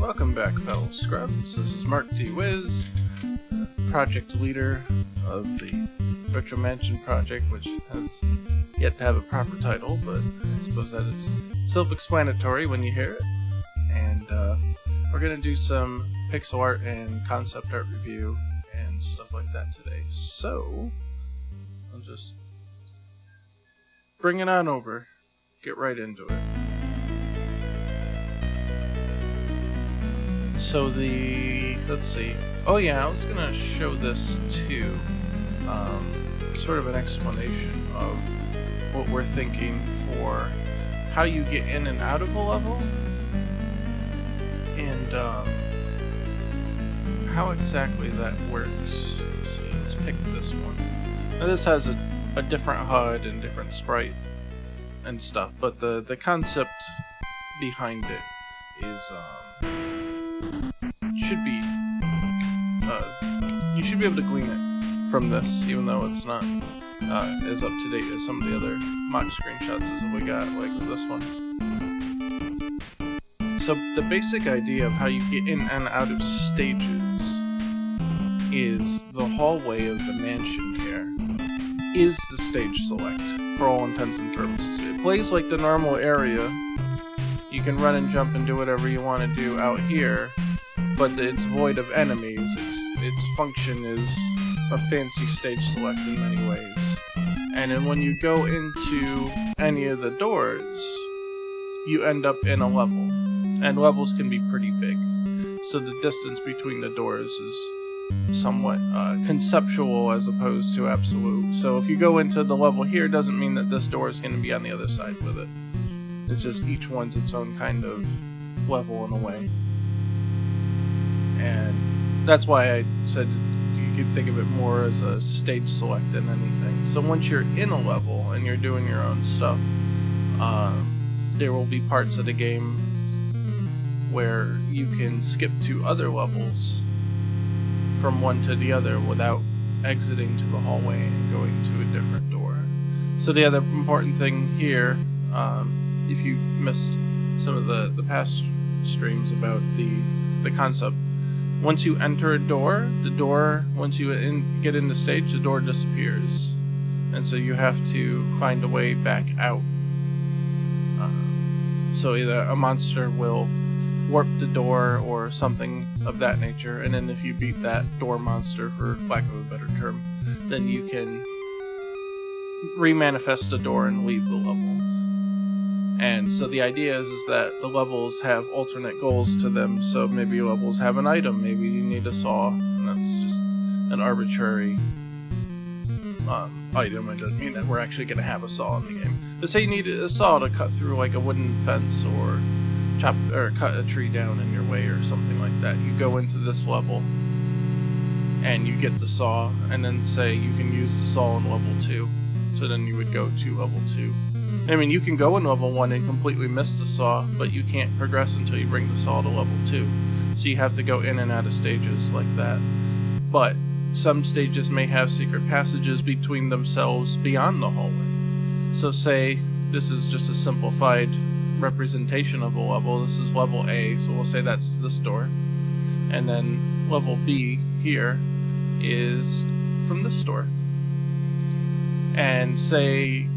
Welcome back, fellow scrubs. This is Marc D Wyz, project leader of the Retro Mansion project, which has yet to have a proper title, but I suppose that is self-explanatory when you hear it. And we're going to do some pixel art and concept art review and stuff like that today. So, I'll just bring it on over, get right into it. So let's see. Oh yeah, I was gonna show this too. Sort of an explanation of what we're thinking for how you get in and out of a level, and how exactly that works. So let's pick this one. Now this has a different HUD and different sprite and stuff, but the concept behind it is you should be able to glean it from this, even though it's not as up to date as some of the other mock screenshots as we got, like this one. So the basic idea of how you get in and out of stages is the hallway of the mansion here is the stage select for all intents and purposes. It plays like the normal area. You can run and jump and do whatever you want to do out here, but it's void of enemies. Its function is a fancy stage select in many ways. And then when you go into any of the doors, you end up in a level. And levels can be pretty big. So the distance between the doors is somewhat conceptual as opposed to absolute. So if you go into the level here, doesn't mean that this door is going to be on the other side with it. It's just each one's its own kind of level in a way. And that's why I said you could think of it more as a stage select than anything. So once you're in a level and you're doing your own stuff, there will be parts of the game where you can skip to other levels from one to the other without exiting to the hallway and going to a different door. So the other important thing here, if you missed some of the past streams about the concept, once you enter a door, once you get in the stage, the door disappears. And so you have to find a way back out. So either a monster will warp the door or something of that nature, and then if you beat that door monster, for lack of a better term, then you can remanifest the door and leave the level. And so the idea is that the levels have alternate goals to them. So maybe levels have an item, maybe you need a saw, and that's just an arbitrary item. It doesn't mean that we're actually going to have a saw in the game. But say you need a saw to cut through like a wooden fence or cut a tree down in your way or something like that. You go into this level and you get the saw, and then say you can use the saw in level 2. So then you would go to level 2. I mean, you can go in level 1 and completely miss the saw, but you can't progress until you bring the saw to level 2. So you have to go in and out of stages like that. But some stages may have secret passages between themselves beyond the hallway. So say this is just a simplified representation of a level. This is level A, so we'll say that's this door. And then level B here is from this door. And say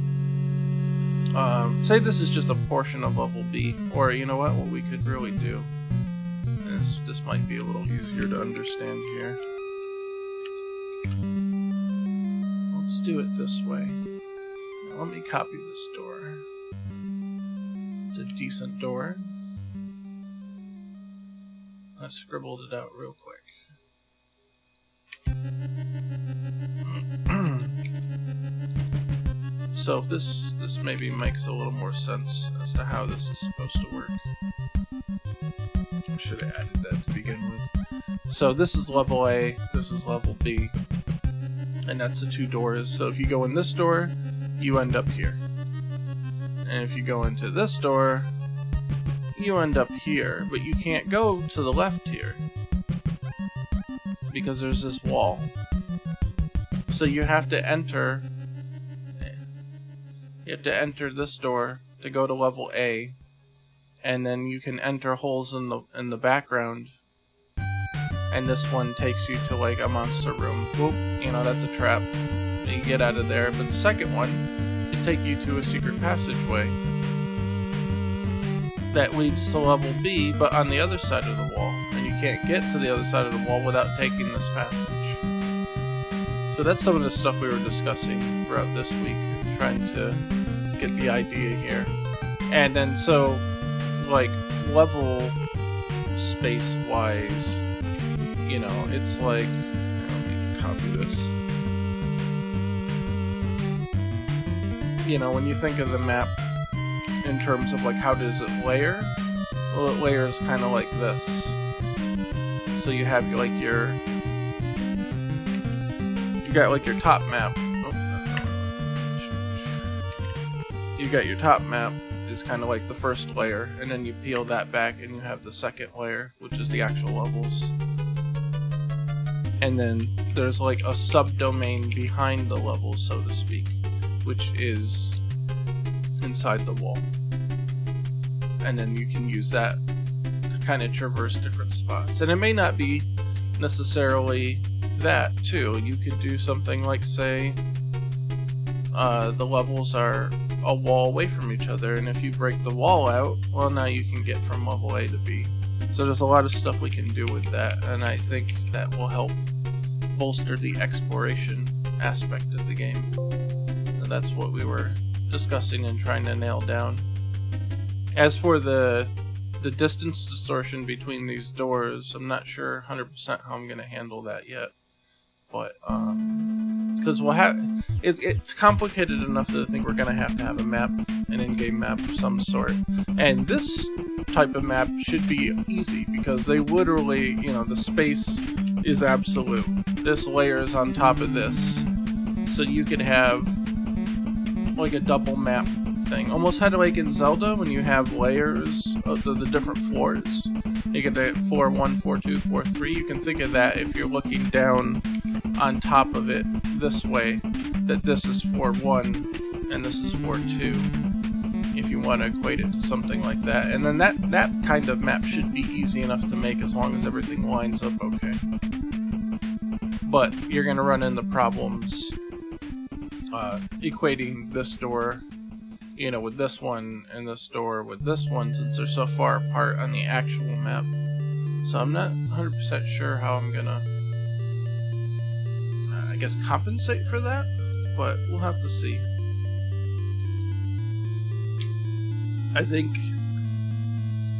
this is just a portion of level B, or you know what we could really do, and this might be a little easier to understand here. Let's do it this way. Now, let me copy this door. It's a decent door. I scribbled it out real quick. So if this maybe makes a little more sense as to how this is supposed to work. I should have added that to begin with. So this is level A, this is level B, and that's the two doors. So if you go in this door, you end up here. And if you go into this door, you end up here, but you can't go to the left here because there's this wall. So you have to enter this door to go to level A, and then you can enter holes in the background, and this one takes you to like a monster room. Whoop, you know, that's a trap. And you get out of there. But the second one can take you to a secret passageway that leads to level B, but on the other side of the wall, and you can't get to the other side of the wall without taking this passage. So that's some of the stuff we were discussing throughout this week, trying to get the idea here. And then so, like, level space wise, you know, it's like, let me copy this. You know, when you think of the map in terms of like how does it layer, well, it layers kind of like this. So you have like you got like your top map. You got your top map is kind of like the first layer, and then you peel that back and you have the second layer, which is the actual levels. And then there's like a subdomain behind the levels, so to speak, which is inside the wall. And then you can use that to kind of traverse different spots. And it may not be necessarily that too. You could do something like, say, the levels are a wall away from each other, and if you break the wall out, well, now you can get from level A to B. So there's a lot of stuff we can do with that, and I think that will help bolster the exploration aspect of the game. And that's what we were discussing and trying to nail down. As for the distance distortion between these doors, I'm not sure 100% how I'm going to handle that yet. But, because we'll have, it's complicated enough that I think we're going to have a map, an in-game map of some sort. And this type of map should be easy, because they literally, you know, the space is absolute. This layers on top of this. So you could have, like, a double map thing. Almost kind of like in Zelda, when you have layers of the different floors. You get the floor 1, floor 2, floor 3. You can think of that if you're looking down on top of it this way, that this is floor 1 and this is floor 2, if you want to equate it to something like that. And then that kind of map should be easy enough to make as long as everything lines up okay. But you're going to run into problems equating this door, you know, with this one, and this door with this one, since they're so far apart on the actual map. So I'm not 100% sure how I'm gonna, I guess, compensate for that, but we'll have to see. I think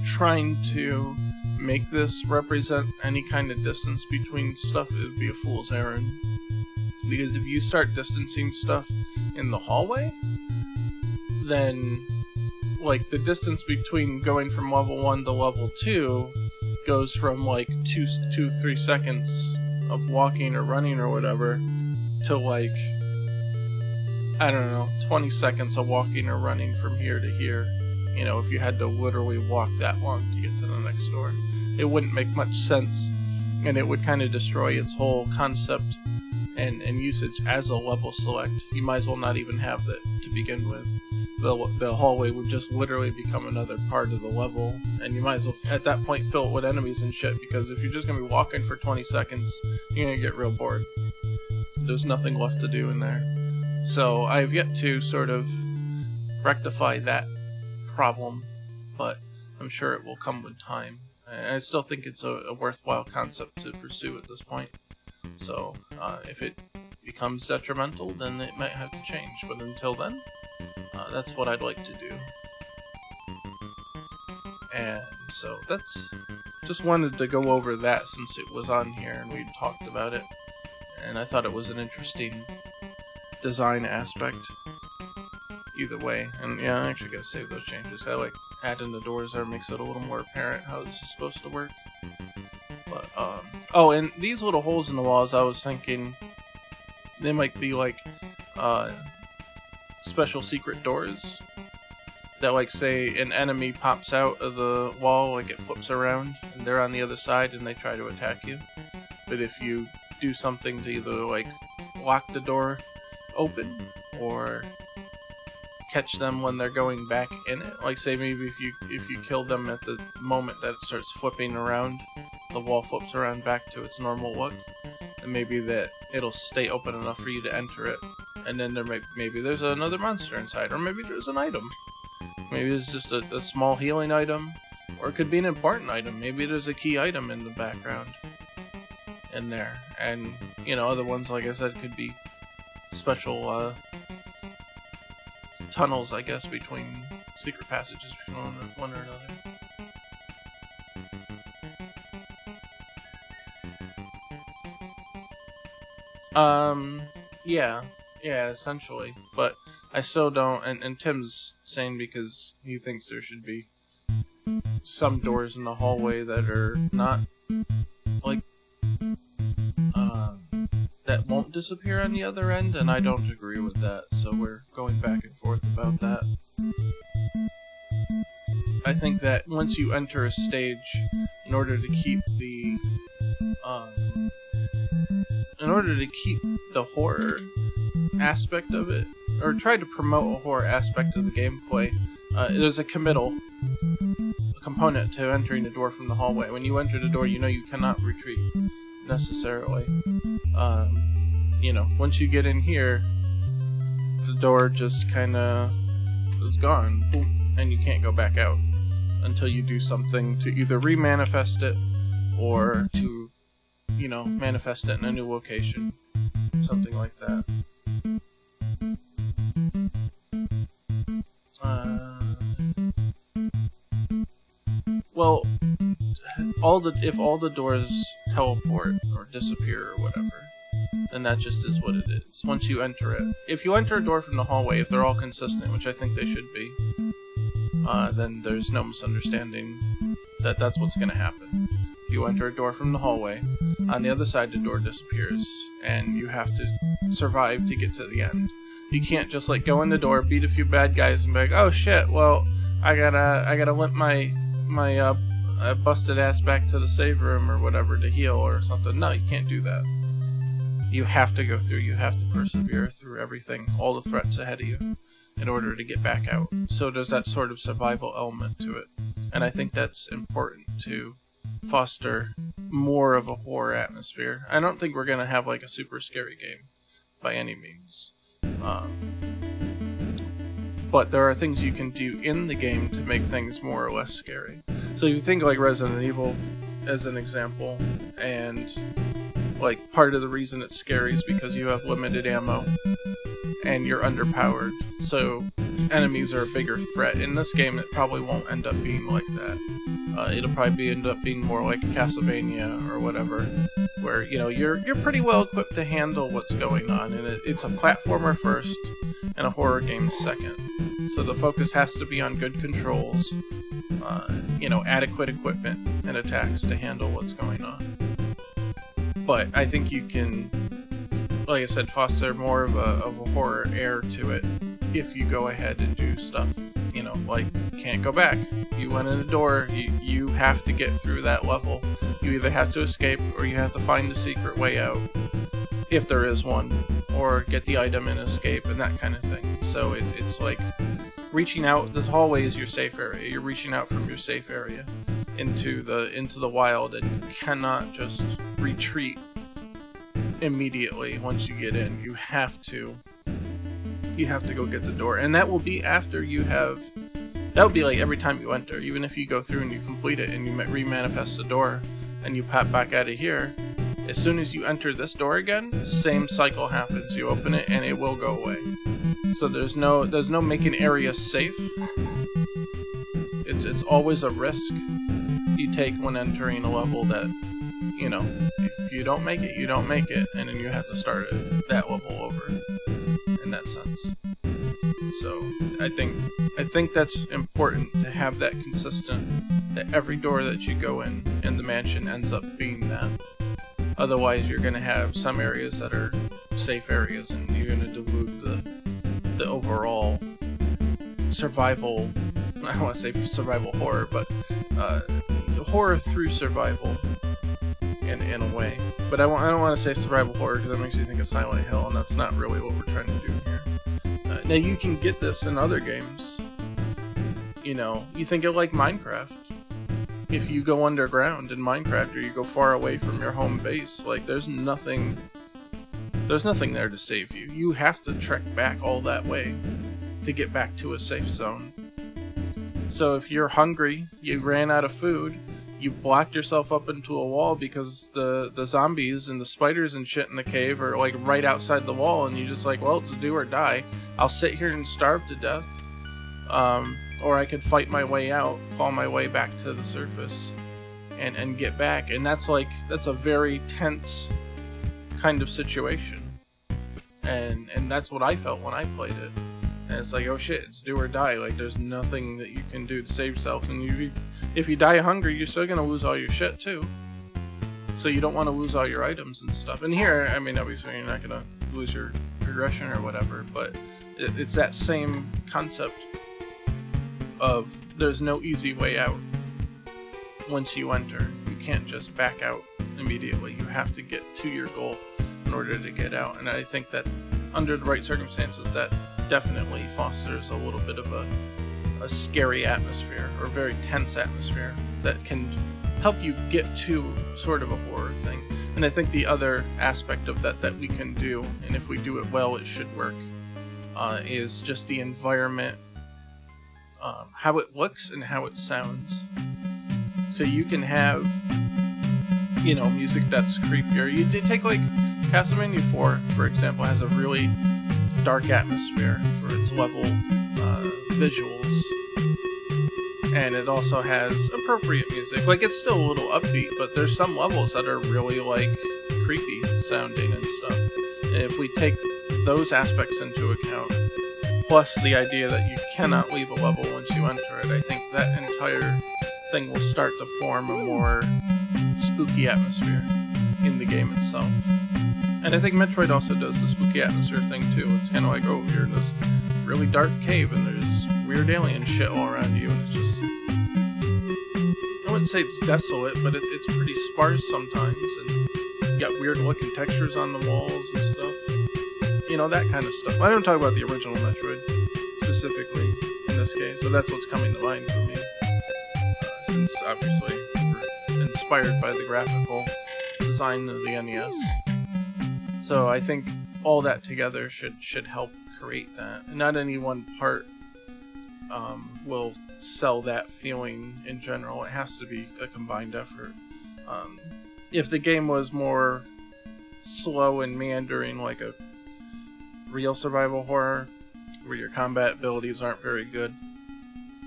trying to make this represent any kind of distance between stuff, it would be a fool's errand. Because if you start distancing stuff in the hallway, then, like, the distance between going from level 1 to level 2 goes from, like, 3 seconds of walking or running or whatever to, like, I don't know, 20 seconds of walking or running from here to here. You know, if you had to literally walk that long to get to the next door. It wouldn't make much sense, and it would kind of destroy its whole concept and usage as a level select. You might as well not even have that to begin with. The hallway would just literally become another part of the level, and you might as well at that point fill it with enemies and shit, because if you're just going to be walking for 20 seconds, you're going to get real bored. There's nothing left to do in there. So I've yet to sort of rectify that problem, but I'm sure it will come with time. And I still think it's a worthwhile concept to pursue at this point. So if it becomes detrimental, then it might have to change. But until then, that's what I'd like to do. And so that's, just wanted to go over that since it was on here and we talked about it. And I thought it was an interesting design aspect either way. And yeah, I actually gotta save those changes. I like adding the doors there, makes it a little more apparent how this is supposed to work. But oh, and these little holes in the walls, I was thinking they might be like special secret doors that, like, say an enemy pops out of the wall, like it flips around and they're on the other side and they try to attack you. But if you do something to either like lock the door open or catch them when they're going back in it. Like, say maybe if you kill them at the moment that it starts flipping around, the wall flips around back to its normal look, and maybe that it'll stay open enough for you to enter it. And then maybe there's another monster inside, or maybe there's an item. Maybe it's just a small healing item, or it could be an important item. Maybe there's a key item in the background in there. And, you know, other ones, like I said, could be special tunnels, I guess, between secret passages between one or another. Yeah, essentially. But I still don't, and Tim's saying because he thinks there should be some doors in the hallway that are not, like, that won't disappear on the other end, and I don't agree with that, so we're going back and forth about that. I think that once you enter a stage, in order to keep the horror aspect of it, or try to promote a horror aspect of the gameplay, there's a component to entering the door from the hallway. When you enter the door, you know you cannot retreat necessarily. You know, once you get in here, the door just kind of is gone, boom, and you can't go back out until you do something to either remanifest it or to, you know, manifest it in a new location, something like that. Well, if all the doors teleport or disappear or whatever, then that just is what it is. Once you enter it, if you enter a door from the hallway, if they're all consistent, which I think they should be, then there's no misunderstanding that that's what's going to happen. If you enter a door from the hallway, on the other side the door disappears, and you have to survive to get to the end. You can't just like go in the door, beat a few bad guys, and be like, oh shit, well, I gotta limp my busted ass back to the save room or whatever to heal or something. No, you can't do that. You have to go through, you have to persevere through everything, all the threats ahead of you, in order to get back out. So there's that sort of survival element to it. And I think that's important to foster more of a horror atmosphere. I don't think we're going to have like a super scary game by any means. But there are things you can do in the game to make things more or less scary. So if you think like Resident Evil as an example, and like part of the reason it's scary is because you have limited ammo and you're underpowered, so enemies are a bigger threat. In this game it probably won't end up being like that. It'll probably end up being more like a Castlevania or whatever, where, you know, you're pretty well equipped to handle what's going on, and it's a platformer first and a horror game second. So the focus has to be on good controls, you know, adequate equipment and attacks to handle what's going on. But I think you can, like I said, foster more of a horror air to it if you go ahead and do stuff, you know, like can't go back. You went in the door, you have to get through that level. You either have to escape or you have to find the secret way out, if there is one, or get the item and escape and that kind of thing. So it's like reaching out. This hallway is your safe area. You're reaching out from your safe area into the wild, and you cannot just retreat immediately once you get in. You have to go get the door, and that will be after you have. That would be like every time you enter, even if you go through and you complete it and you remanifest the door and you pop back out of here. As soon as you enter this door again, same cycle happens. You open it and it will go away. So there's no making areas safe. It's always a risk you take when entering a level that, you know, if you don't make it, you don't make it, and then you have to start that level over in that sense. So I think that's important to have that consistent, that every door that you go in the mansion ends up being that. Otherwise you're going to have some areas that are safe areas, and you're going to dilute the overall survival, I don't want to say survival horror, but horror through survival in a way. But I don't want to say survival horror because that makes you think of Silent Hill, and that's not really what we're trying to do here. Now you can get this in other games. You know, you think of like Minecraft. If you go underground in Minecraft, or you go far away from your home base, like there's nothing there to save you. You have to trek back all that way to get back to a safe zone. So if you're hungry, you ran out of food, you blocked yourself up into a wall because the zombies and the spiders and shit in the cave are like right outside the wall, and you're just like, well, it's do or die. I'll sit here and starve to death, or I could fight my way out, claw my way back to the surface, and get back. And that's a very tense kind of situation, and that's what I felt when I played it. And it's like, oh shit, it's do or die. Like, there's nothing that you can do to save yourself. And if you die hungry, you're still gonna lose all your shit too. So you don't want to lose all your items and stuff. And here, I mean, obviously you're not gonna lose your progression or whatever, but it's that same concept of there's no easy way out. Once you enter, you can't just back out immediately. You have to get to your goal in order to get out. And I think that under the right circumstances, that definitely fosters a little bit of a scary atmosphere, or a very tense atmosphere that can help you get to sort of a horror thing. And I think the other aspect of that we can do, and if we do it well, it should work, is just the environment, how it looks and how it sounds. So you can have, you know, music that's creepier. You take like Castlevania 4, for example, has a really dark atmosphere for its level visuals, and it also has appropriate music. Like, it's still a little upbeat, but there's some levels that are really like creepy sounding and stuff. And if we take those aspects into account, plus the idea that you cannot leave a level once you enter it, I think that entire thing will start to form a more spooky atmosphere in the game itself. And I think Metroid also does the spooky atmosphere thing too. It's kind of like, oh, you're in this really dark cave and there's weird alien shit all around you, and it's just, I wouldn't say it's desolate, but it's pretty sparse sometimes, and you got weird looking textures on the walls and stuff. You know, that kind of stuff. I don't talk about the original Metroid specifically in this case, so that's what's coming to mind for me. Since obviously we're inspired by the graphical design of the NES. So I think all that together should help create that. And not any one part will sell that feeling in general. It has to be a combined effort. If the game was more slow and meandering, like a real survival horror, where your combat abilities aren't very good,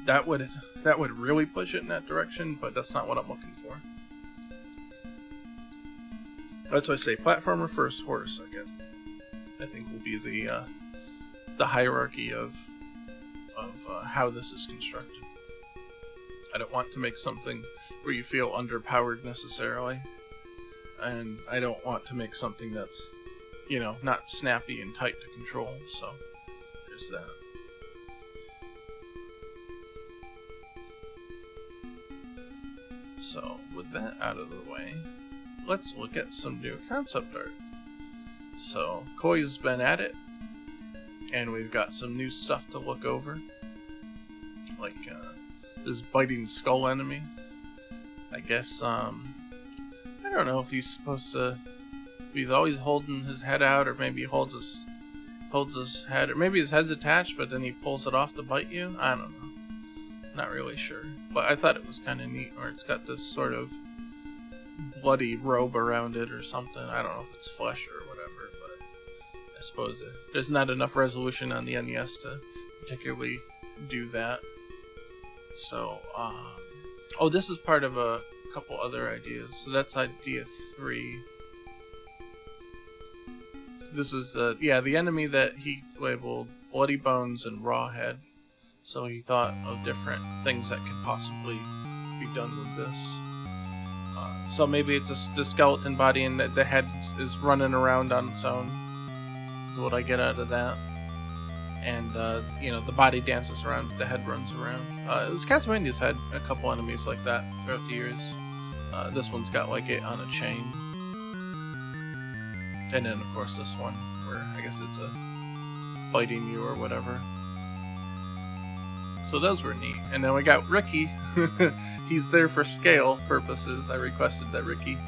that would really push it in that direction, but that's not what I'm looking for. That's why I say platformer first, horror second. I think will be the hierarchy of how this is constructed. I don't want to make something where you feel underpowered necessarily, and I don't want to make something that's, you know, not snappy and tight to control. So there's that. So with that out of the way, let's look at some new concept art. So Koi's been at it, and we've got some new stuff to look over, like this biting skull enemy. I guess I don't know if he's supposed to. He's always holding his head out, or maybe he holds his head, or maybe his head's attached, but then he pulls it off to bite you. I don't know. Not really sure, but I thought it was kind of neat. Or it's got this sort of bloody robe around it or something. I don't know if it's flesh or whatever, but I suppose there's not enough resolution on the NES to particularly do that. So, oh, this is part of a couple other ideas. So that's idea 3. This is the enemy that he labeled Bloody Bones and Rawhead. So he thought of different things that could possibly be done with this. So maybe it's the skeleton body, and the head is running around on its own. Is what I get out of that. And you know, the body dances around, the head runs around. This Castlevania's had a couple enemies like that throughout the years. This one's got like it on a chain. And then of course this one, where I guess it's a biting you or whatever. So those were neat. And then we got Ricky. He's there for scale purposes. I requested that Ricky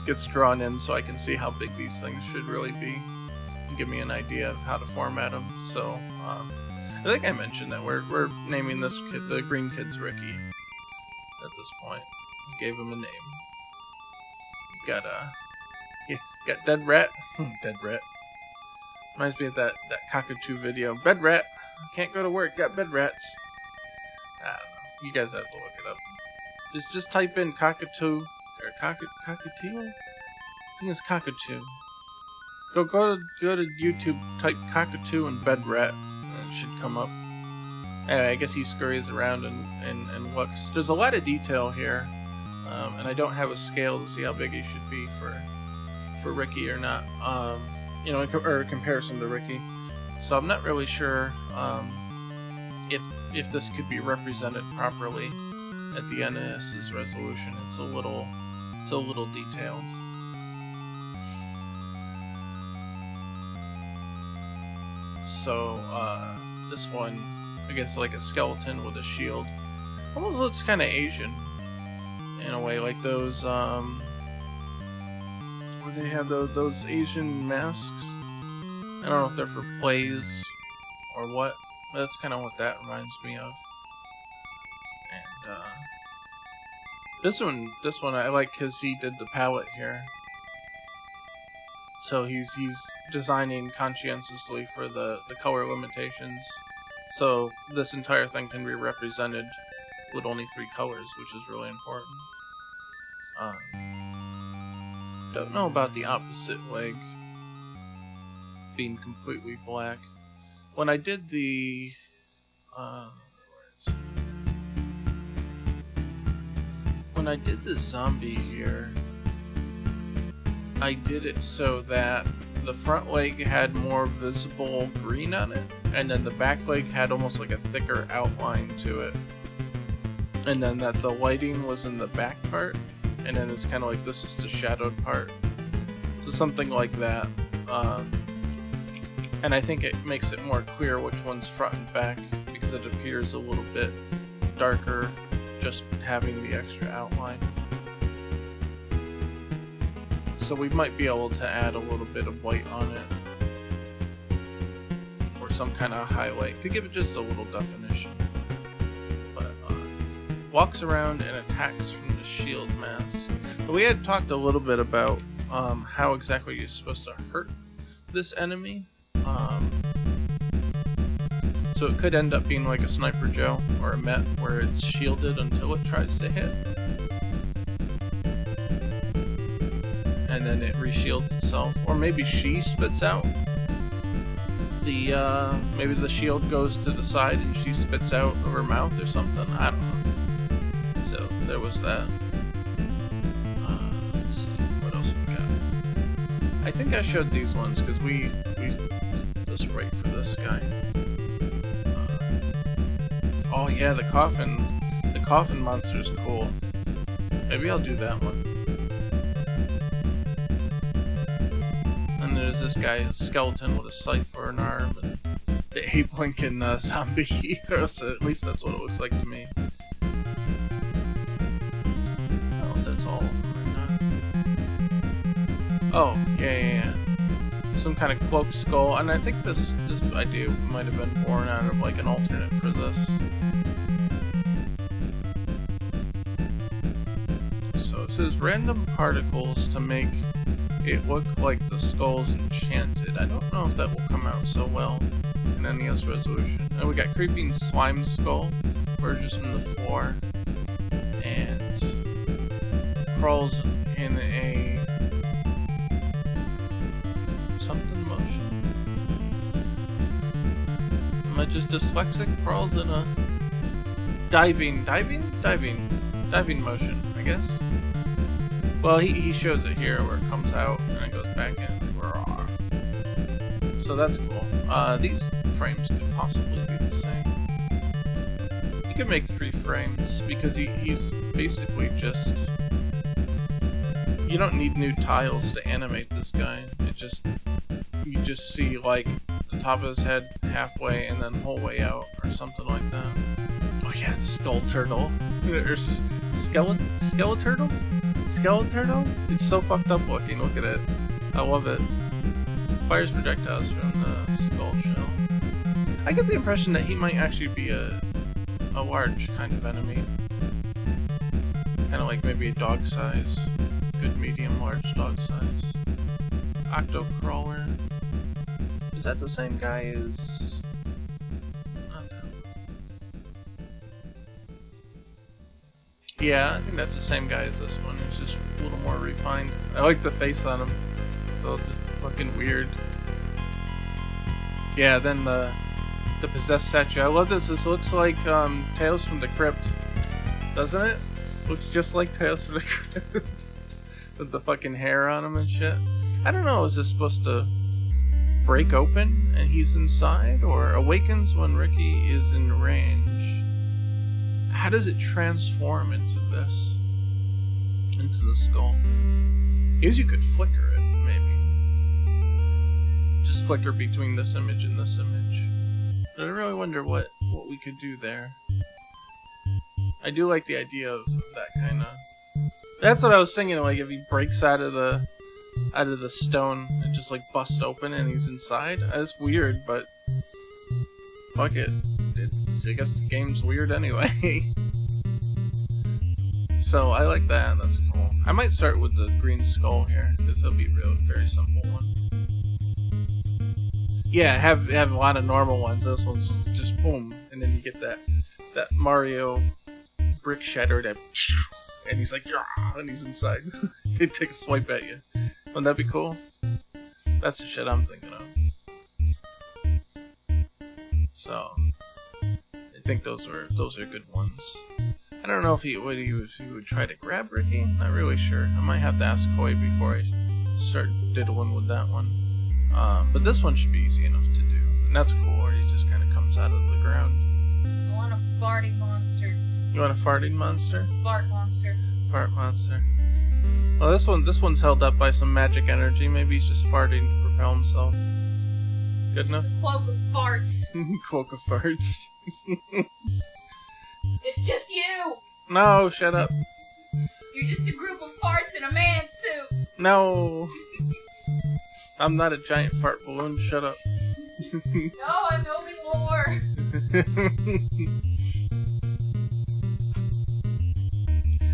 gets drawn in so I can see how big these things should really be and give me an idea of how to format them. So I think I mentioned that we're naming this kid, the green kid's Ricky at this point. We gave him a name. Got got Dead Rat. Dead Rat. Reminds me of that cockatoo video. Bed rat. Can't go to work. Got bed rats. I don't know. You guys have to look it up. Just type in cockatoo or cockatoo. I think it's cockatoo. Go to YouTube. Type cockatoo and bed rat. And it should come up. Anyway, I guess he scurries around and looks. There's a lot of detail here, and I don't have a scale to see how big he should be for Ricky or not. You know, or a comparison to Ricky. So I'm not really sure if this could be represented properly at the NAS's resolution. It's a little detailed. So this one, I guess, like a skeleton with a shield, almost looks kind of Asian in a way, like those they have those Asian masks. I don't know if they're for plays or what, but that's kind of what that reminds me of. And this one I like because he did the palette here, so he's designing conscientiously for the color limitations. So this entire thing can be represented with only 3 colors, which is really important. Don't know about the opposite leg being completely black. When I did the zombie here, I did it so that the front leg had more visible green on it, and then the back leg had almost like a thicker outline to it, and then that the lighting was in the back part, and then it's kind of like this is the shadowed part. So something like that. And I think it makes it more clear which one's front and back, because it appears a little bit darker just having the extra outline. So we might be able to add a little bit of white on it, or some kind of highlight to give it just a little definition. But walks around and attacks from the shield mask. But we had talked a little bit about how exactly you're supposed to hurt this enemy. So it could end up being like a Sniper Joe or a Met, where it's shielded until it tries to hit, and then it reshields itself. Or maybe she spits out the maybe the shield goes to the side and she spits out of her mouth or something. I don't know. So there was that. Let's see what else we got. I think I showed these ones because we did this right for this guy. Oh yeah, the coffin monster is cool. Maybe I'll do that one. And there's this guy, a skeleton with a scythe for an arm, and the Abe Lincoln zombie heroes. At least that's what it looks like to me. Oh, that's all of them. Oh, yeah. Some kind of cloak skull, and I think this idea might have been born out of like an alternate for this. So it says random particles to make it look like the skull's enchanted. I don't know if that will come out so well in NES resolution. And we got creeping slime skull, emerges from the floor, and crawls in a something motion. Am I just dyslexic? Crawls in a diving motion, I guess. Well, he shows it here where it comes out and it goes back in. So that's cool. These frames could possibly be the same. You can make 3 frames because he's basically just... You don't need new tiles to animate this guy. You just see like the top of his head halfway and then whole way out, or something like that. Oh yeah, the skull turtle. Or skeleturtle? Skeleturtle? It's so fucked up looking. Look at it. I love it. Fires projectiles from the skull shell. I get the impression that he might actually be a large kind of enemy. Kind of like maybe a dog size. Good medium large dog size. Octocrawler. Is that the same guy as... Yeah, I think that's the same guy as this one. It's just a little more refined. I like the face on him. So it's just fucking weird. Yeah, then the possessed statue. I love this. This looks like Tales from the Crypt. Doesn't it? Looks just like Tales from the Crypt. With the fucking hair on him and shit. I don't know, is this supposed to break open and he's inside? Or awakens when Ricky is in range? How does it transform into this? Into the skull? Maybe you could flicker it, maybe. Just flicker between this image and this image. But I really wonder what we could do there. I do like the idea of that kind of... That's what I was thinking, like if he breaks out of the stone and just like busts open and he's inside. That's weird, but fuck it. I guess the game's weird anyway. So I like that. That's cool. I might start with the green skull here because it'll be a very simple one. Yeah, have a lot of normal ones. This one's just boom, and then you get that Mario brick shatter that, and he's like, yeah, and he's inside. He'd take a swipe at you. Wouldn't that be cool? That's the shit I'm thinking of. So I think those are good ones. I don't know if he would try to grab Ricky. Not really sure. I might have to ask Koi before I start diddling with that one. But this one should be easy enough to do. And that's cool, or he just kind of comes out of the ground. I want a farting monster. You want a farting monster? Fart monster. Fart monster. Well, this one's held up by some magic energy. Maybe he's just farting to propel himself. Good enough? Just a cloak of farts. Cloak of farts. It's just you! No, shut up. You're just a group of farts in a man's suit! No! I'm not a giant fart balloon, shut up. No, I'm building lore!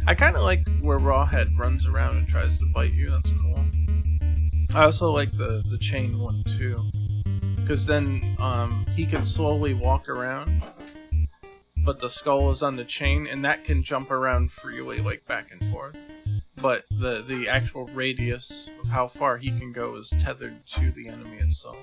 I kinda like where Rawhead runs around and tries to bite you, that's cool. I also like the chain one too. Because then he can slowly walk around, but the skull is on the chain, and that can jump around freely, like back and forth. But the actual radius of how far he can go is tethered to the enemy itself.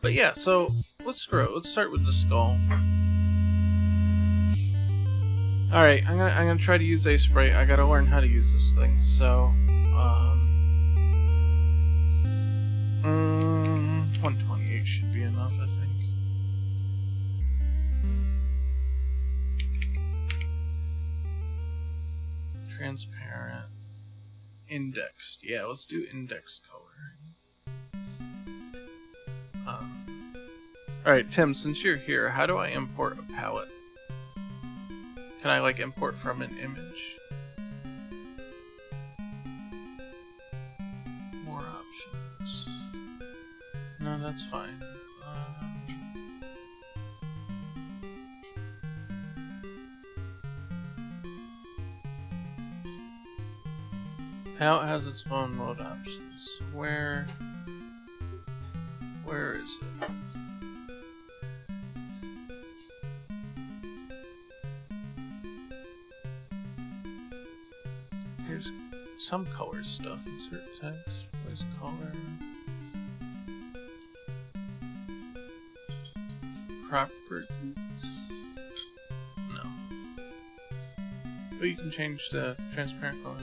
But yeah, so let's start with the skull. All right, I'm gonna try to use Ace Spray. I gotta learn how to use this thing. So 128 should be enough, I think. Transparent, indexed. Yeah, let's do index color. Alright, Tim, since you're here, how do I import a palette? Can I, like, import from an image? More options. No, that's fine. Palette has its own mode options. Where is it? Here's some color stuff. Insert text, voice color. Properties. No. Oh, you can change the transparent color.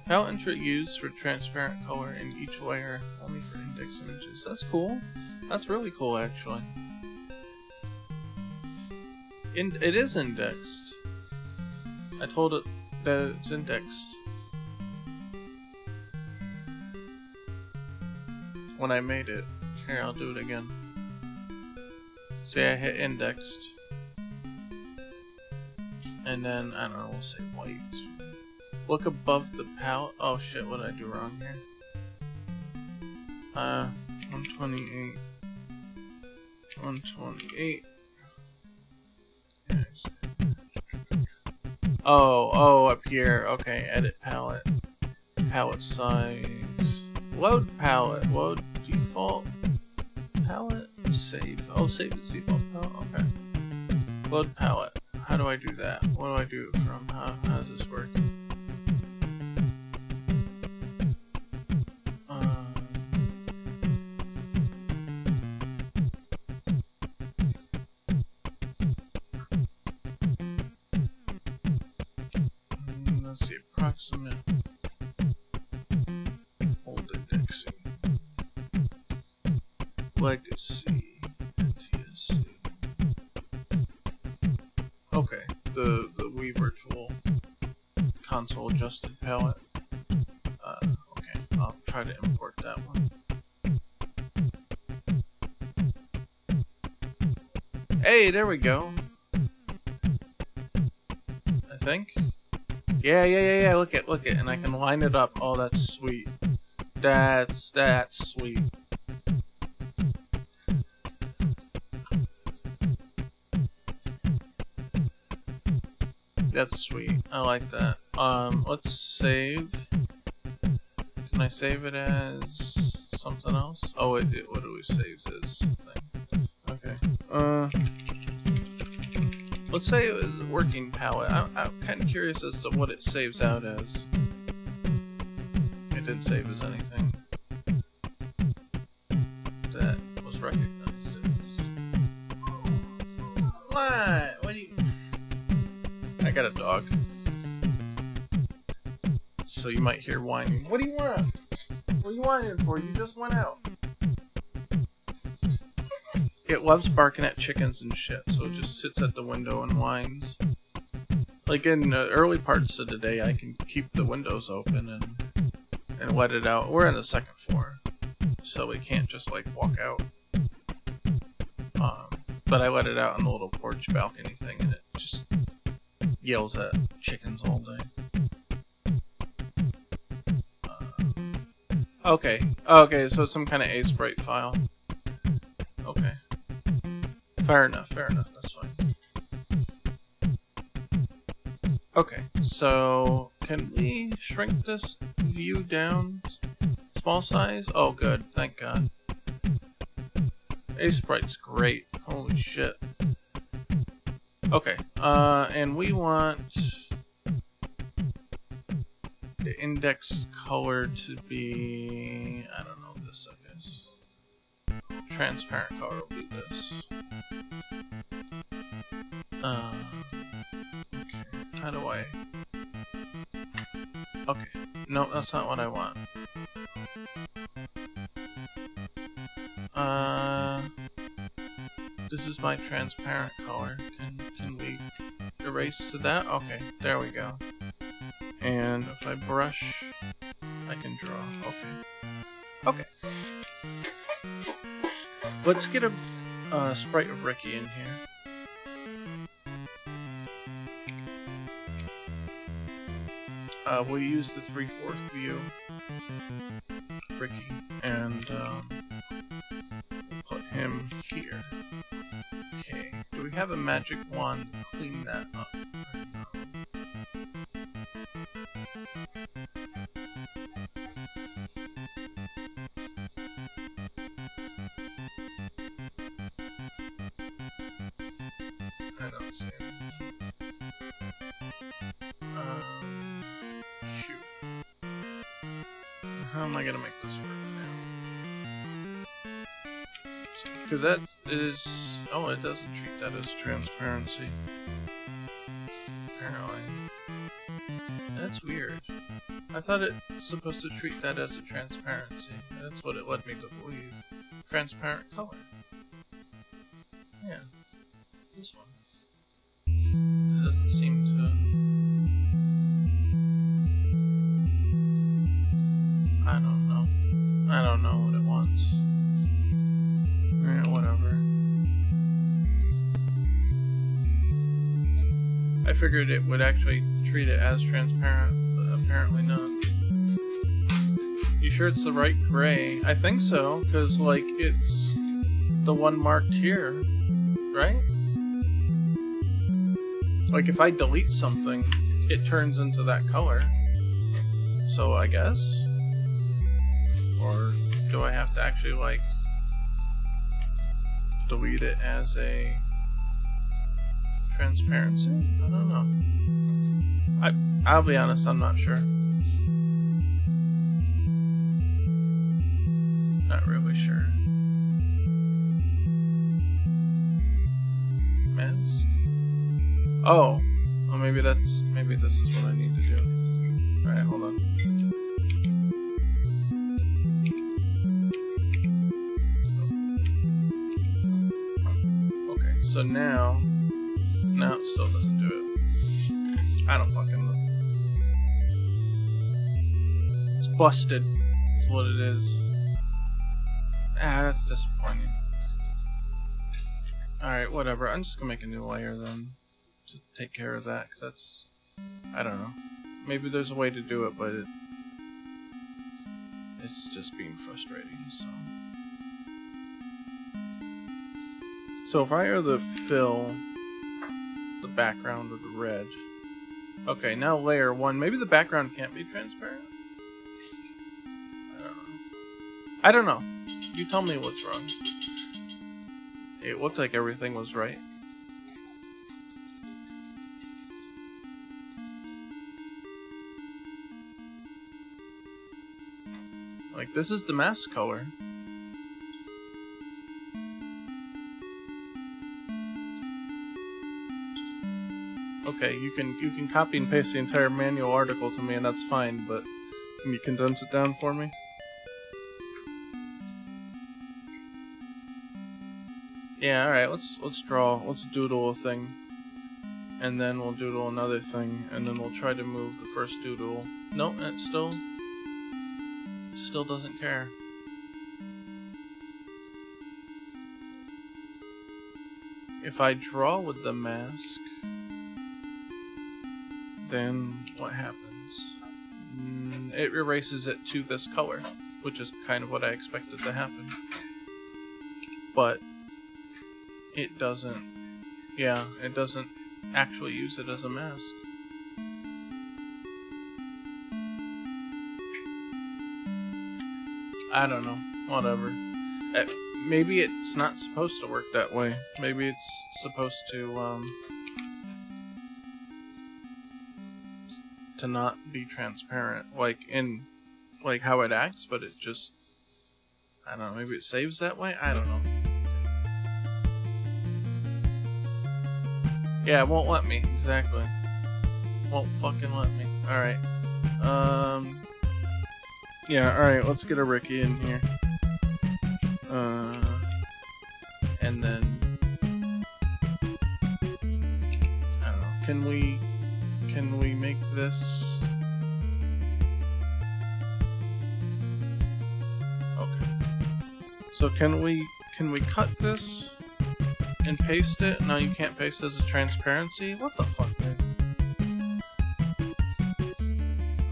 Palette entry used for transparent color in each layer, only for index images. That's cool. That's really cool, actually. It is indexed. I told it that it's indexed. when I made it. Here, I'll do it again. See, I hit indexed. And then, I don't know, we'll say white. Look above the palette. Oh shit, what did I do wrong here? 128. 128. Oh, up here. Okay, edit palette. Palette size. Load palette. Load default palette. Save. Oh, save is default palette. Okay. Load palette. How do I do that? What do I do from? How does this work? Let's see, approximate old indexing, legacy, NTSC. Okay, the Wii Virtual Console adjusted palette. Okay, I'll try to import that one. Hey, there we go. I think. Yeah. Look it, and I can line it up. Oh, that's sweet. That's sweet. That's sweet. I like that. Let's save. Can I save it as something else? Oh, what do we save as something? Okay. Let's say it was a working palette. I'm kind of curious as to what it saves out as. It didn't save as anything that was recognized as. What? What do you... I got a dog. So you might hear whining. What do you want? What are you whining for? You just went out. It loves barking at chickens and shit, so it just sits at the window and whines. Like in the early parts of the day, I can keep the windows open and let it out. We're on the second floor, so we can't just like walk out. But I let it out on the little porch balcony thing, and it just yells at chickens all day. Okay, so some kind of A-sprite file. Okay. Fair enough, that's fine. Okay, so can we shrink this view down? Small size? Oh good, thank God. A-sprite's great, holy shit. Okay, and we want the indexed color to be, I don't know what this is. Transparent color will be this. Okay, how do I... Okay, no, that's not what I want. This is my transparent color. Can we erase to that? Okay, there we go. And if I brush, I can draw. Okay. Let's get a sprite of Ricky in here. We'll use the 3/4 view, Ricky, and we'll put him here. Okay, do we have a magic wand to clean that up? I don't see it. Shoot. How am I gonna make this work now? Because that is... Oh, it doesn't treat that as transparency. Apparently. That's weird. I thought it was supposed to treat that as a transparency. That's what it led me to believe. Transparent color. Yeah. This one. It doesn't seem to... I don't know what it wants. I figured it would actually treat it as transparent, but apparently not. You sure it's the right gray? I think so, because, like, it's the one marked here, right? Like, if I delete something, it turns into that color. So, I guess? Or do I have to actually, like, delete it as a transparency? I don't know. I'll be honest, I'm not sure. Not really sure. Mask? Oh. Well, maybe this is what I need to do. Alright, hold on. Okay, so now it still doesn't do it. I don't fucking know. It's busted, is what it is. Ah, that's disappointing. Alright, whatever. I'm just gonna make a new layer then to take care of that, because that's... I don't know. Maybe there's a way to do it, but it's just being frustrating, so... So if I either fill the background with red... Okay, now layer 1. Maybe the background can't be transparent? I don't know. You tell me what's wrong. It looked like everything was right. Like, this is the mask color. Okay, you can copy and paste the entire manual article to me, and that's fine, but can you condense it down for me? Yeah, alright, let's doodle a thing. And then we'll doodle another thing, and then we'll try to move the first doodle. Nope, it still doesn't care. If I draw with the mask, then what happens? It erases it to this color, which is kind of what I expected to happen. But it doesn't, yeah, it doesn't actually use it as a mask. I don't know, whatever. Maybe it's not supposed to work that way. Maybe it's supposed to not be transparent, like in, like how it acts, but it just, I don't know, maybe it saves that way? I don't know. Yeah, it won't let me, exactly. Won't fucking let me. Alright. Yeah, alright, let's get a Ricky in here. And then... I don't know, can we make this... Okay. So can we cut this? And paste it? No, you can't paste as a transparency? What the fuck, man?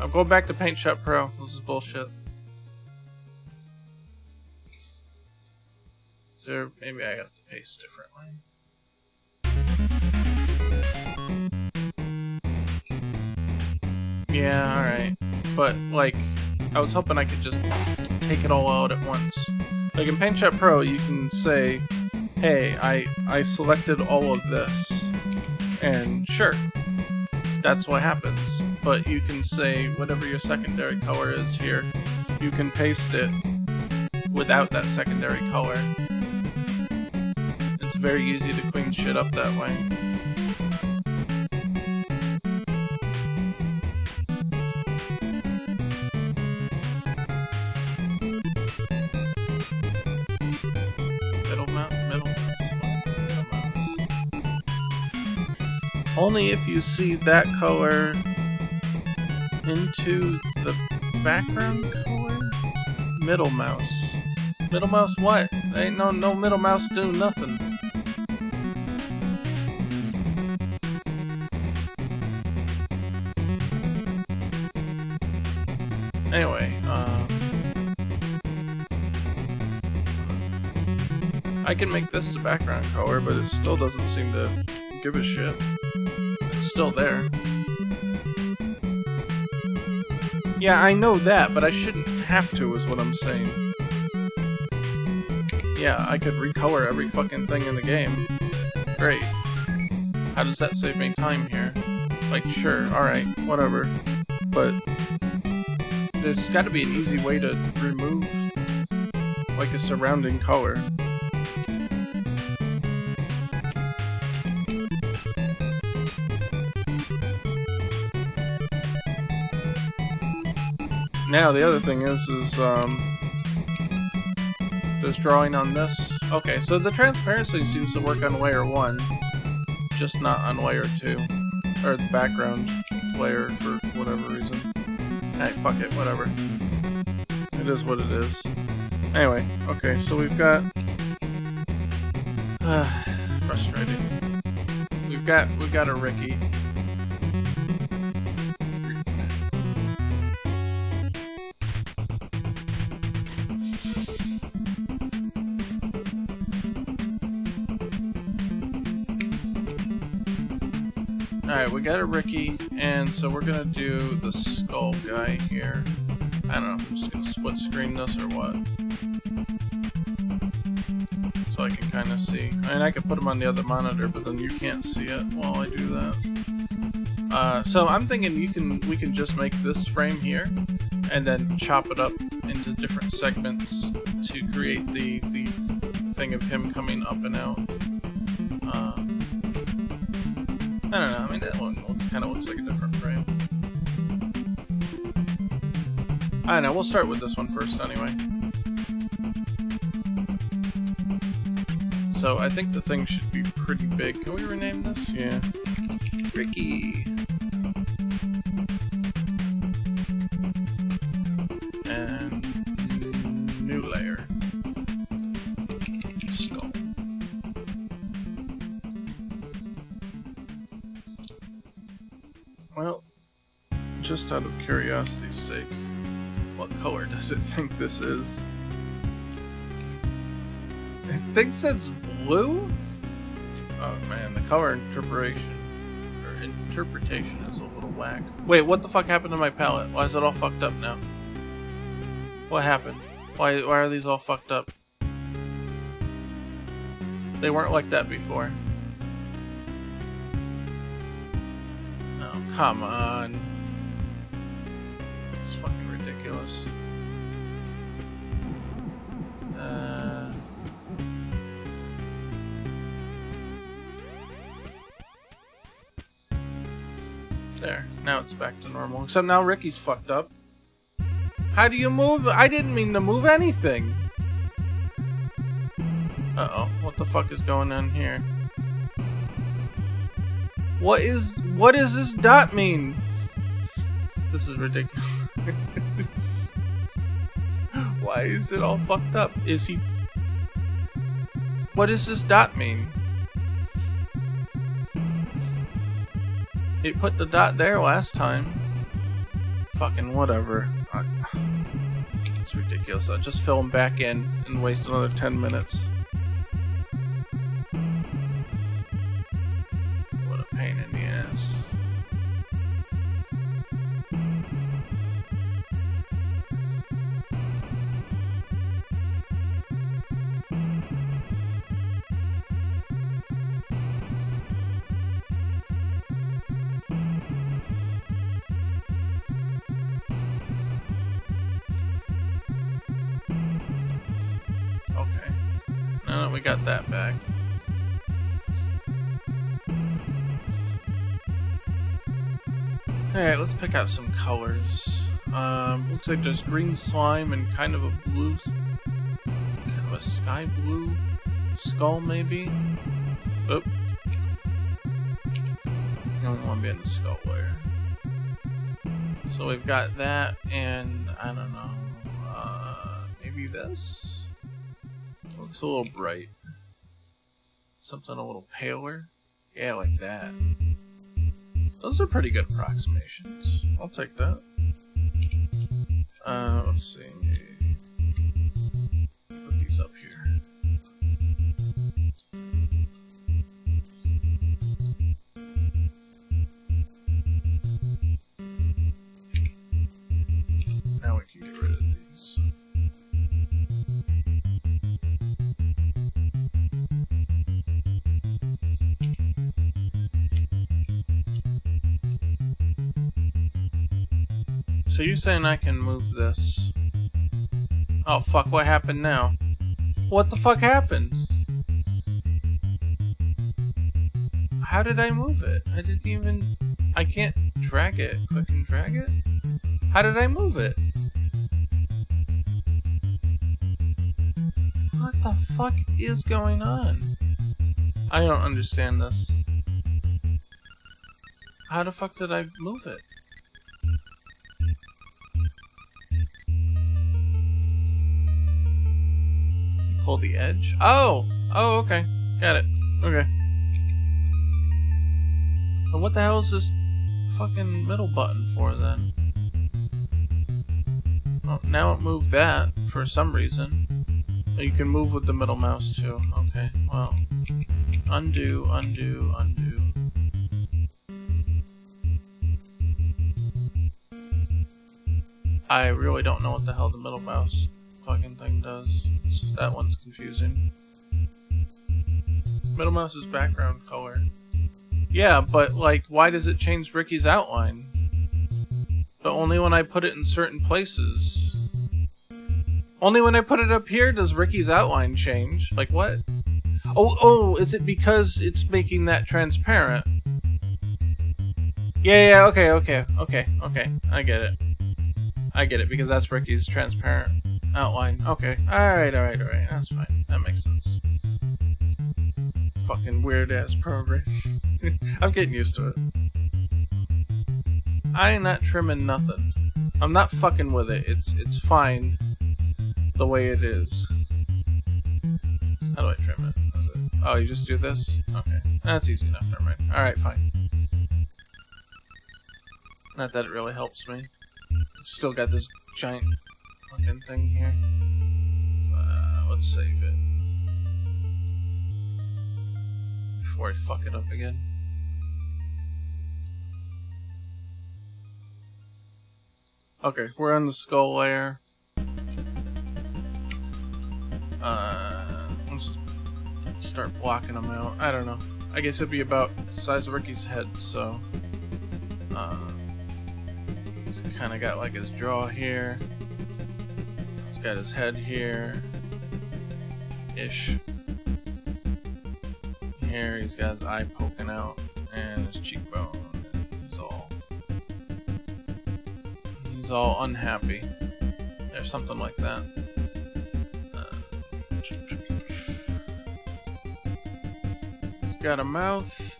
I'm going back to Paint Shop Pro. This is bullshit. Is there... maybe I have to paste differently. Yeah, alright. But, like, I was hoping I could just take it all out at once. Like, in Paint Shop Pro, you can say... hey, I selected all of this, and sure, that's what happens. But you can say whatever your secondary color is here, you can paste it without that secondary color. It's very easy to clean shit up that way. Only if you see that color into the background color? Middle mouse. Middle mouse what? Ain't no middle mouse do nothing. Anyway, I can make this the background color, but it still doesn't seem to give a shit. It's still there. Yeah, I know that, but I shouldn't have to, is what I'm saying. Yeah, I could recolor every fucking thing in the game. Great. How does that save me time here? Like, sure, alright, whatever. But there's gotta be an easy way to remove, like, a surrounding color. Now, the other thing is just drawing on this. Okay, so the transparency seems to work on layer 1, just not on layer 2. Or the background layer for whatever reason. Hey, fuck it, whatever. It is what it is. Anyway, okay, so we've got... frustrating. We've got a Ricky. Alright, we got a Ricky, and so we're gonna do the skull guy here. I don't know, I'm just gonna split screen this or what. So I can kind of see. I mean, I could put him on the other monitor, but then you can't see it while I do that. So I'm thinking we can just make this frame here, and then chop it up into different segments to create the thing of him coming up and out. I don't know, I mean, that one kind of looks like a different frame. I don't know, we'll start with this one first anyway. So I think the thing should be pretty big. Can we rename this? Yeah. Ricky. And new layer. Skull. Well, just out of curiosity's sake, what color does it think this is? It thinks it's blue? Oh man, the color interpretation is a little whack. Wait, what the fuck happened to my palette? Why is it all fucked up now? What happened? Why are these all fucked up? They weren't like that before. Oh, come on. It's fucking ridiculous. There, now it's back to normal. Except now Ricky's fucked up. How do you move? I didn't mean to move anything. Uh-oh, what the fuck is going on here? What does this dot mean? This is ridiculous. Why is it all fucked up? What does this dot mean? It put the dot there last time. Fucking whatever. It's ridiculous. I'll just fill him back in and waste another 10 minutes. What a pain in the ass. Okay, now that we got that back. Alright, let's pick out some colors. Looks like there's green slime and kind of a blue, kind of a sky blue skull maybe? Oop. I don't want to be in the skull layer. So we've got that and, I don't know, maybe this? Looks a little bright. Something a little paler. Yeah, like that. Those are pretty good approximations. I'll take that. Let's see. Put these up here. Now we can get rid of these. So you're saying I can move this? Oh fuck, what happened now? What the fuck happened? How did I move it? I didn't even... I can't drag it. Click and drag it? How did I move it? What the fuck is going on? I don't understand this. How the fuck did I move it? Pull the edge? Oh! Oh, okay. Got it. Okay. But what the hell is this fucking middle button for then? Oh, now it moved that for some reason. You can move with the middle mouse too. Okay, well. Undo, undo, undo. I really don't know what the hell the middle mouse fucking thing does. That one's confusing. Middle mouse's background color. Yeah, but like, why does it change Ricky's outline? But only when I put it in certain places. Only when I put it up here does Ricky's outline change. Like what? Oh, is it because it's making that transparent? Yeah, okay. I get it. I get it, because that's Ricky's transparent outline. Okay. Alright. That's fine. That makes sense. Fucking weird-ass program. I'm getting used to it. I ain't not trimming nothing. I'm not fucking with it. It's fine the way it is. How do I trim it? Oh, you just do this? Okay. That's easy enough. Never mind. Alright, fine. Not that it really helps me. Still got this giant fucking thing here. Let's save it before I fuck it up again. Okay, we're on the skull layer. Let's just start blocking them out. I don't know. I guess it'd be about the size of Ricky's head, so he's kind of got like his jaw here. He's got his head here. Ish. Here he's got his eye poking out and his cheekbone. He's all unhappy. There's something like that. He's got a mouth.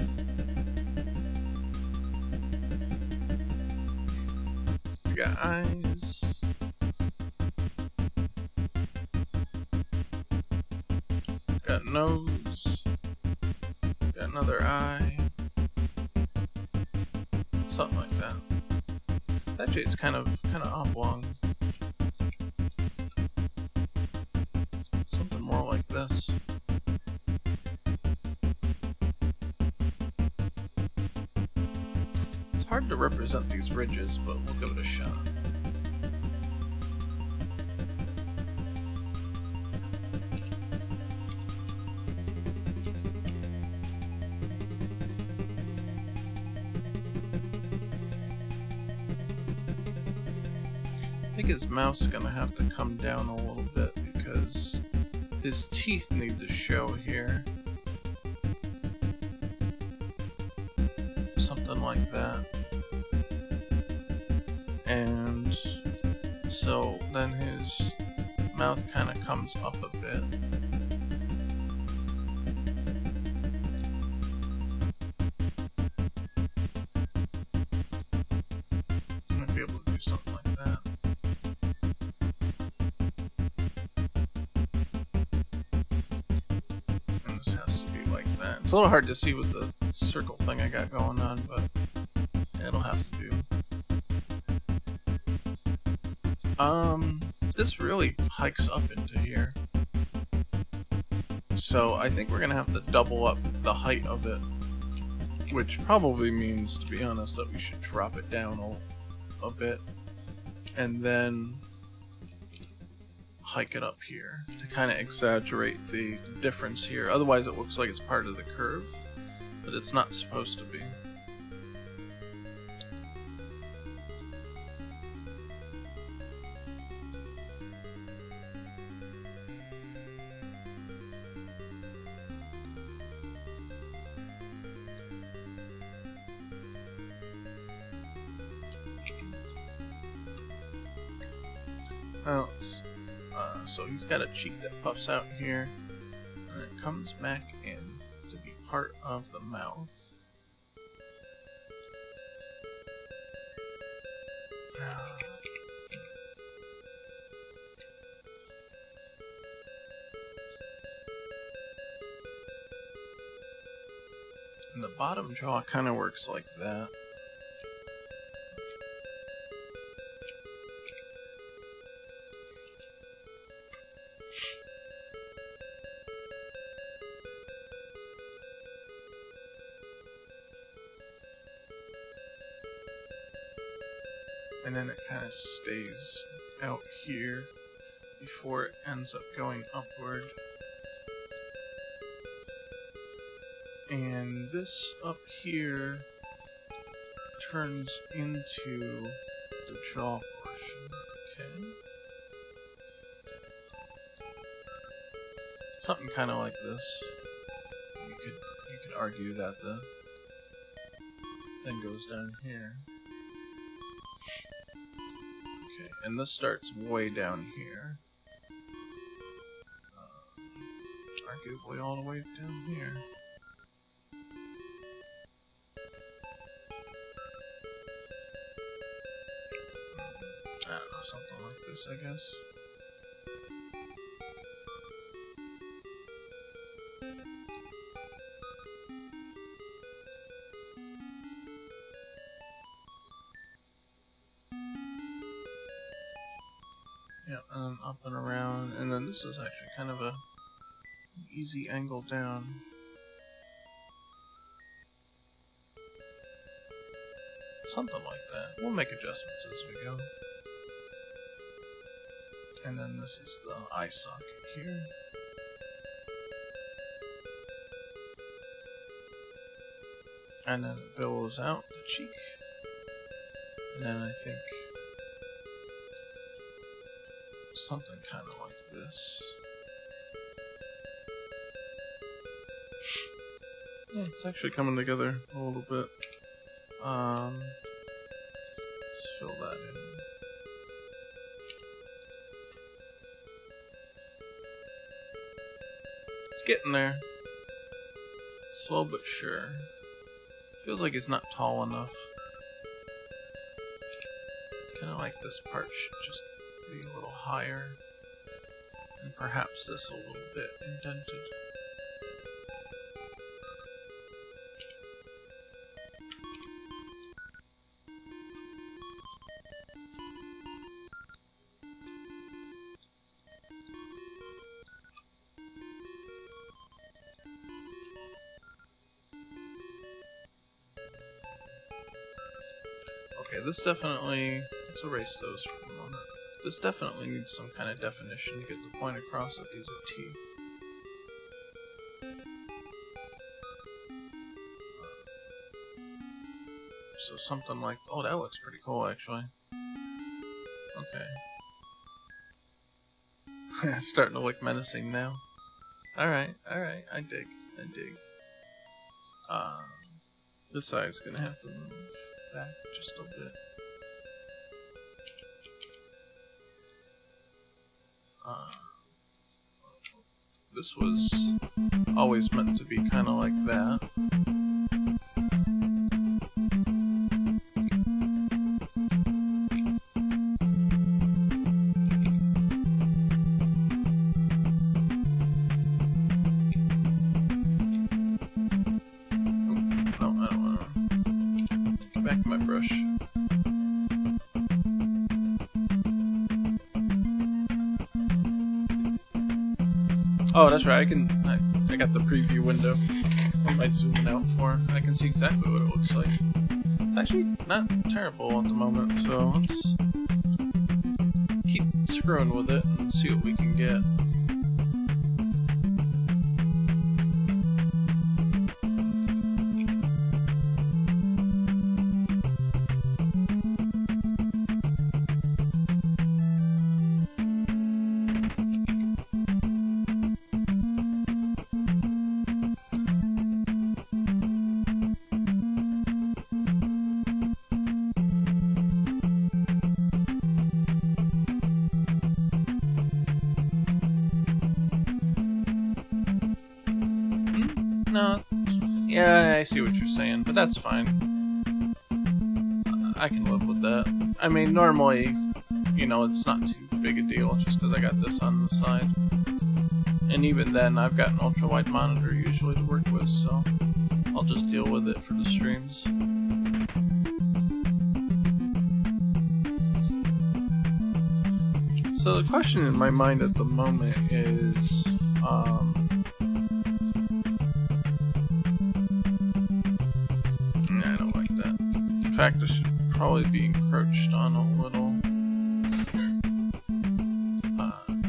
He's got eyes. Got nose. Got another eye. Something like that. Actually, it's kind of oblong. Something more like this. It's hard to represent these ridges, but we'll give it a shot. I think his mouth's is gonna have to come down a little bit because his teeth need to show here. Something like that. And so then his mouth kind of comes up a bit. Might be able to do something like that. It's a little hard to see with the circle thing I got going on, but it'll have to do. This really hikes up into here. So I think we're gonna have to double up the height of it, which probably means, to be honest, that we should drop it down a bit, and then hike it up here to kind of exaggerate the difference here. Otherwise it looks like it's part of the curve, but it's not supposed to be. Well, so he's got a cheek that puffs out here, and it comes back in to be part of the mouth. And the bottom jaw kind of works like that. And then it kind of stays out here before it ends up going upward. And this up here turns into the jaw portion. Okay. Something kind of like this. You could argue that the thing goes down here. Okay, and this starts way down here. Arguably all the way down here. I don't know, something like this, I guess. Yeah, and then up and around, and then this is actually kind of an easy angle down. Something like that. We'll make adjustments as we go. And then this is the eye socket here. And then it billows out the cheek. And then I think something kind of like this. Yeah, it's actually coming together a little bit. Let's fill that in. It's getting there. Slow but sure. Feels like it's not tall enough. Kind of like this part should just be a little higher. And perhaps this a little bit indented. Okay, this definitely, let's erase those for a moment. This definitely needs some kind of definition to get the point across that these are teeth. So something like, oh, that looks pretty cool actually. Okay. It's starting to look menacing now. Alright, I dig. This eye's gonna have to move back just a bit. This was always meant to be kind of like that. Oh, that's right. I got the preview window. I might zoom it out for. I can see exactly what it looks like. It's actually not terrible at the moment, so let's keep screwing with it and see what we can get. No, yeah, I see what you're saying, but that's fine. I can live with that. I mean, normally, you know, it's not too big a deal just because I got this on the side. And even then, I've got an ultra-wide monitor usually to work with, so I'll just deal with it for the streams. So the question in my mind at the moment is, I don't like that. In fact, this should probably be encroached on a little.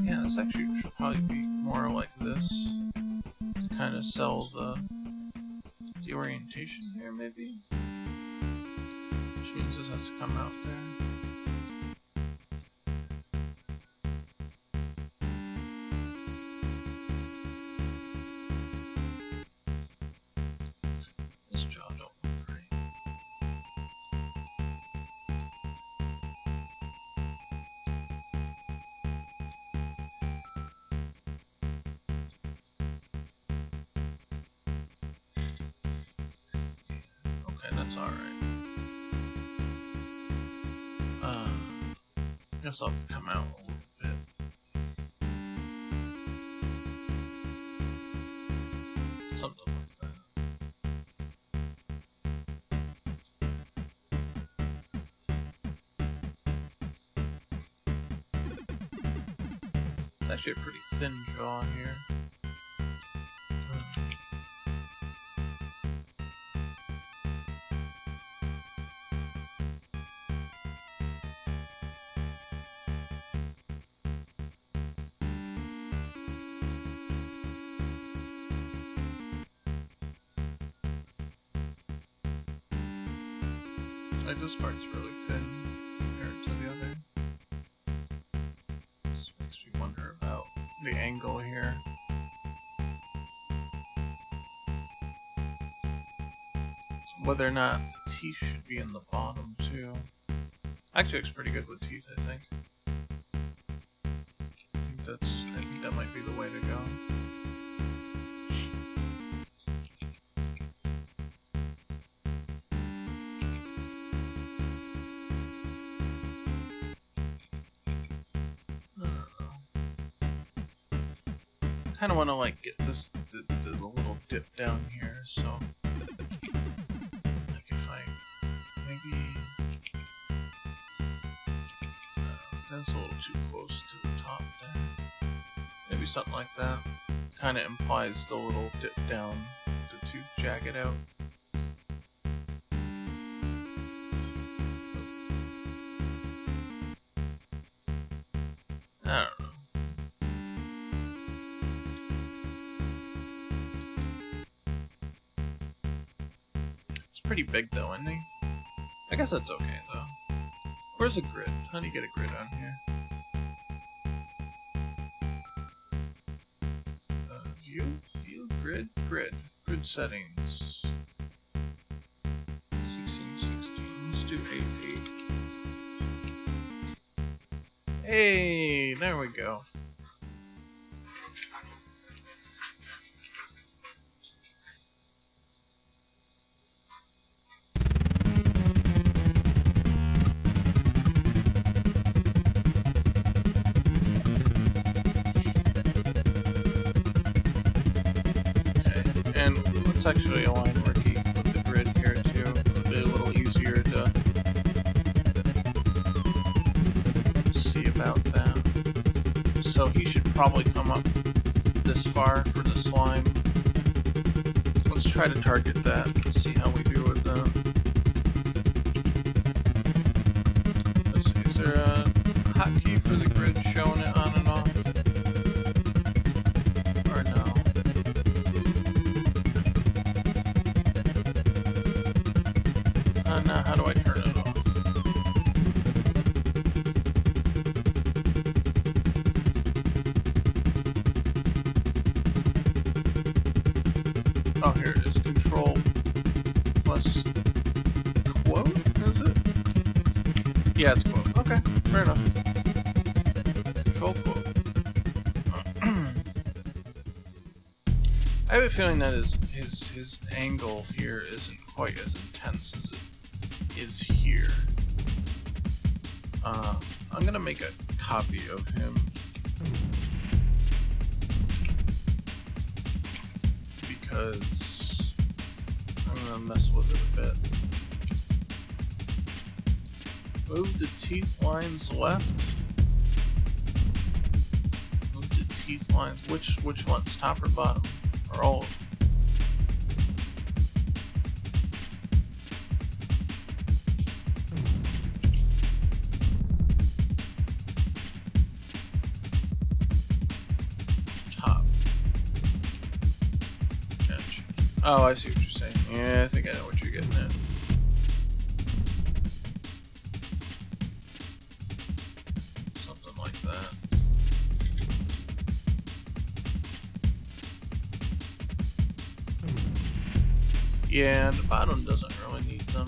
Yeah, this actually should probably be more like this to kind of sell the orientation here, maybe. Which means this has to come out there. This jaw don't look great. Okay, that's alright. Guess I'll have to come out a little bit. Something like that. It's actually a pretty thin jaw here. Like, this part's really thin compared to the other. This makes me wonder about the angle here. Whether or not the teeth should be in the bottom too. Actually looks pretty good with teeth, I think. I think that might be the way to go. Kind of want to like get this the little dip down here, so like if I maybe that's a little too close to the top there. Maybe something like that. Kind of implies the little dip down to jag it out. I don't know. Pretty big though, isn't he? I guess that's okay though. Where's a grid? How do you get a grid on here? View, grid settings. 1616. Let's do 8. Hey, there we go. And let's actually align Ricky with the grid here too. It'll be a little easier to see about that. So he should probably come up this far for the slime. Let's try to target that and see how we do with that. Let's see, is there a hotkey for the grid showing it on and off? Or no? No, how do I turn it off? Oh, here it is. Control plus quote, is it? Yeah, it's quote. Okay, fair enough. Control quote. I have a feeling that his angle here isn't quite as intense as it is here. I'm gonna make a copy of him. Because I'm gonna mess with it a bit. Move the teeth lines left. Move the teeth lines. Which ones? Top or bottom? Or all of them? Oh, I see what you're saying. Yeah, I think I know what you're getting at. Something like that. Yeah, the bottom doesn't really need them.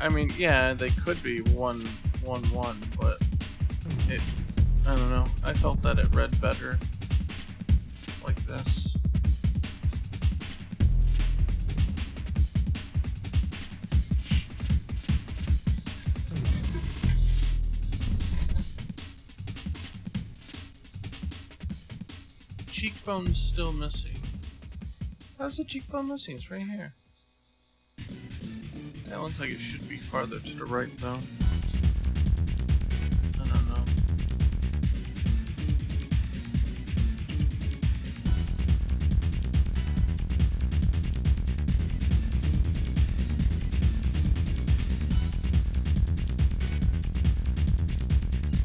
I mean, yeah, they could be 1-1-1, but it, I don't know. I felt that it read better like this. Cheekbone's still missing. How's the cheekbone missing? It's right here. That looks like it should be farther to the right, though. I don't know.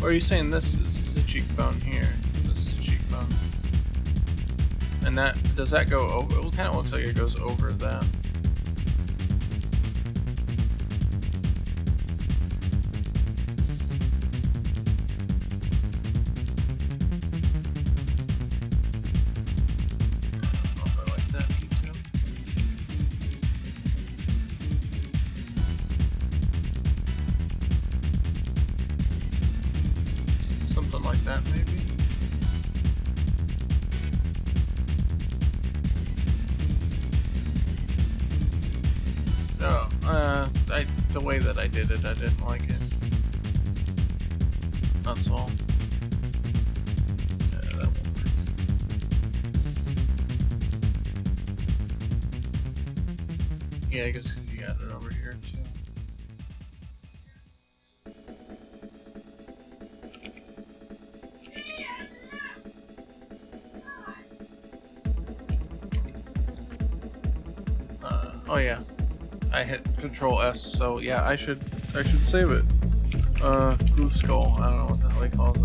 Or are you saying this is the cheekbone here? This is the cheekbone. And that, does that go over? It kind of looks like it goes over that. Like that, maybe. No, the way that I did it, I didn't like it. That's all. Yeah, that won't work. Yeah, I guess you got it over here too. Oh yeah, I hit Control S, so yeah, I should save it. Goose Skull. I don't know what the hell he calls it.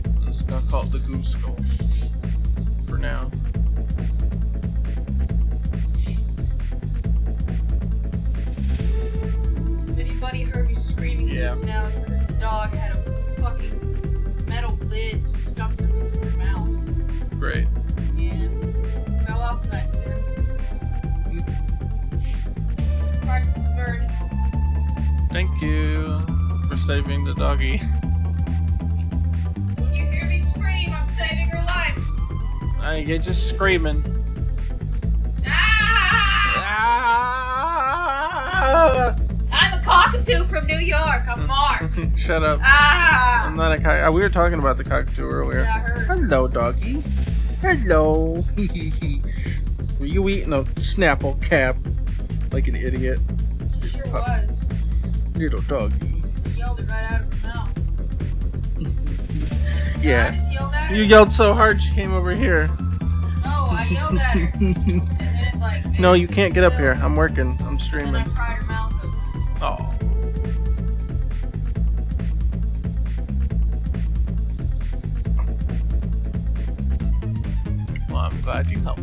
I'm just gonna call it the Goose Skull for now. If anybody heard me screaming just now, it's because the dog had a fucking metal lid stuck in the roof of her mouth. Great. Yeah. Fell off the nightstand. Priceless bird. Thank you for saving the doggy. When you hear me scream, I'm saving her life. You're just screaming. Ah! Ah! I'm a cockatoo. cockatoo from New York. I'm Mark. Shut up. Ah! I'm not a cockatoo. We were talking about the cockatoo earlier. Yeah, I heard. Hello, doggy. Hello. Were you eating a Snapple cap like an idiot? Sure was. Little doggy. You yelled it right out of her mouth. I Yeah. just yelled at her. You yelled so hard she came over here. No, I yelled at her. And then it like. made No, a you can't get up here. spill. I'm working. I'm And I streaming. pried her mouth open. Oh. Well, I'm glad you helped.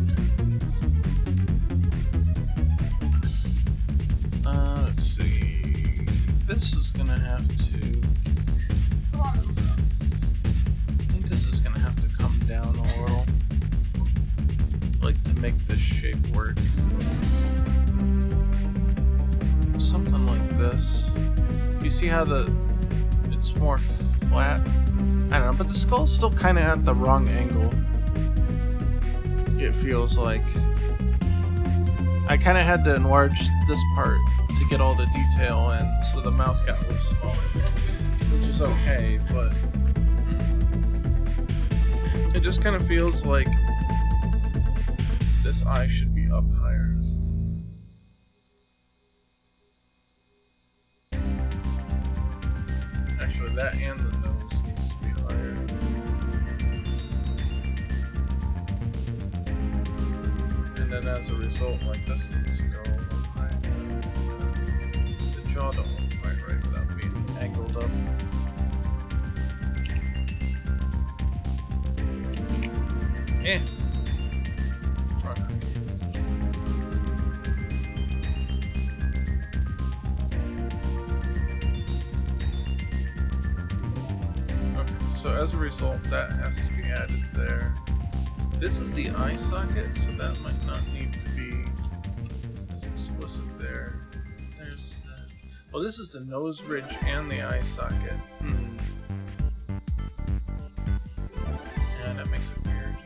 Let's see. This is gonna have to. Come on, little girl. I think this is gonna have to come down a little. Like to make this shape work. Something like this. You see how it's more flat? I don't know, but the skull's still kind of at the wrong angle. It feels like. I kind of had to enlarge this part to get all the detail in, so the mouth got a little smaller, which is okay, but it just kind of feels like this eye should be up higher. Actually, that and the nose needs to be higher. And then as a result, like this needs to go a little higher. The jaw don't look quite right without being angled up. Yeah. Okay. So as a result, that has to be added there. This is the eye socket, so that might not need to be as explicit there. There's that. Well, this is the nose ridge and the eye socket. Yeah, that makes it weird.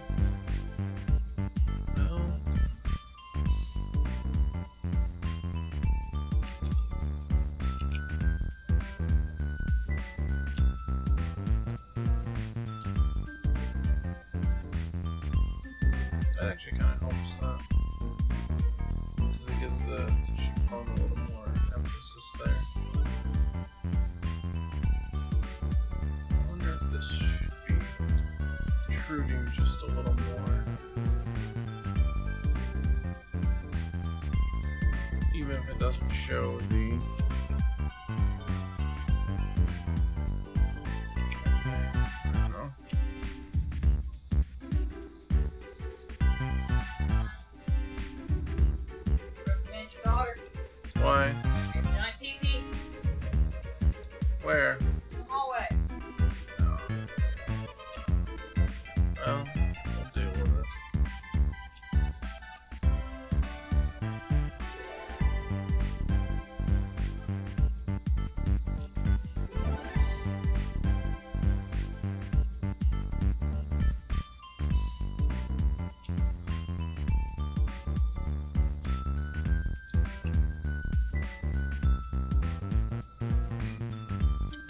Well, that actually kind of helps that, because it gives the cheekbone a little more emphasis there. I wonder if this should be protruding just a little more, even if it doesn't show the. I don't know. Recommend your daughter. Why? Giant pee-pee. Where? In the hallway. Well, we'll deal with it.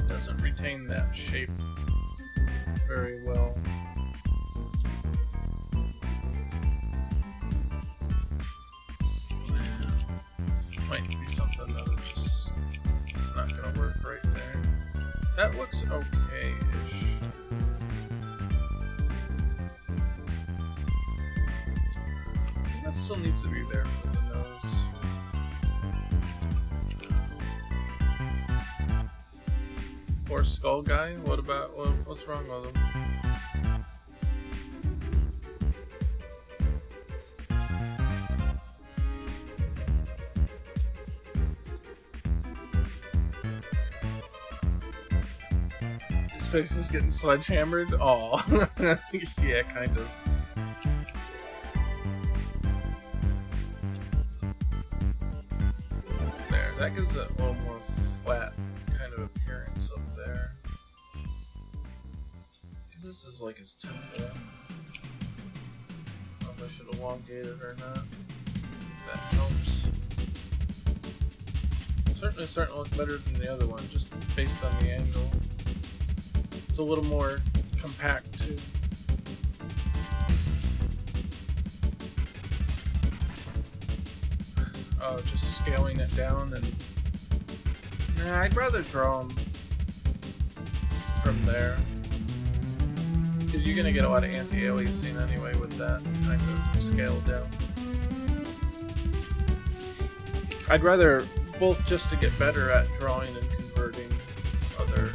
Doesn't retain that shape very well. Might be something that is just not gonna work right there. That looks okay-ish. That still needs to be there for the nose. Poor skull guy? What about, what's wrong with him? His face is getting sledgehammered? Aw. Yeah, kind of. There, that gives it a little more flat kind of appearance up there. Because this is like his temple. I don't know if I should elongate it or not. That helps. Certainly It's starting to look better than the other one, just based on the angle. It's a little more compact too. Just scaling it down, and nah, I'd rather draw them from there, because you're gonna get a lot of anti-aliasing anyway with that kind of scale down. I'd rather both just to get better at drawing and converting other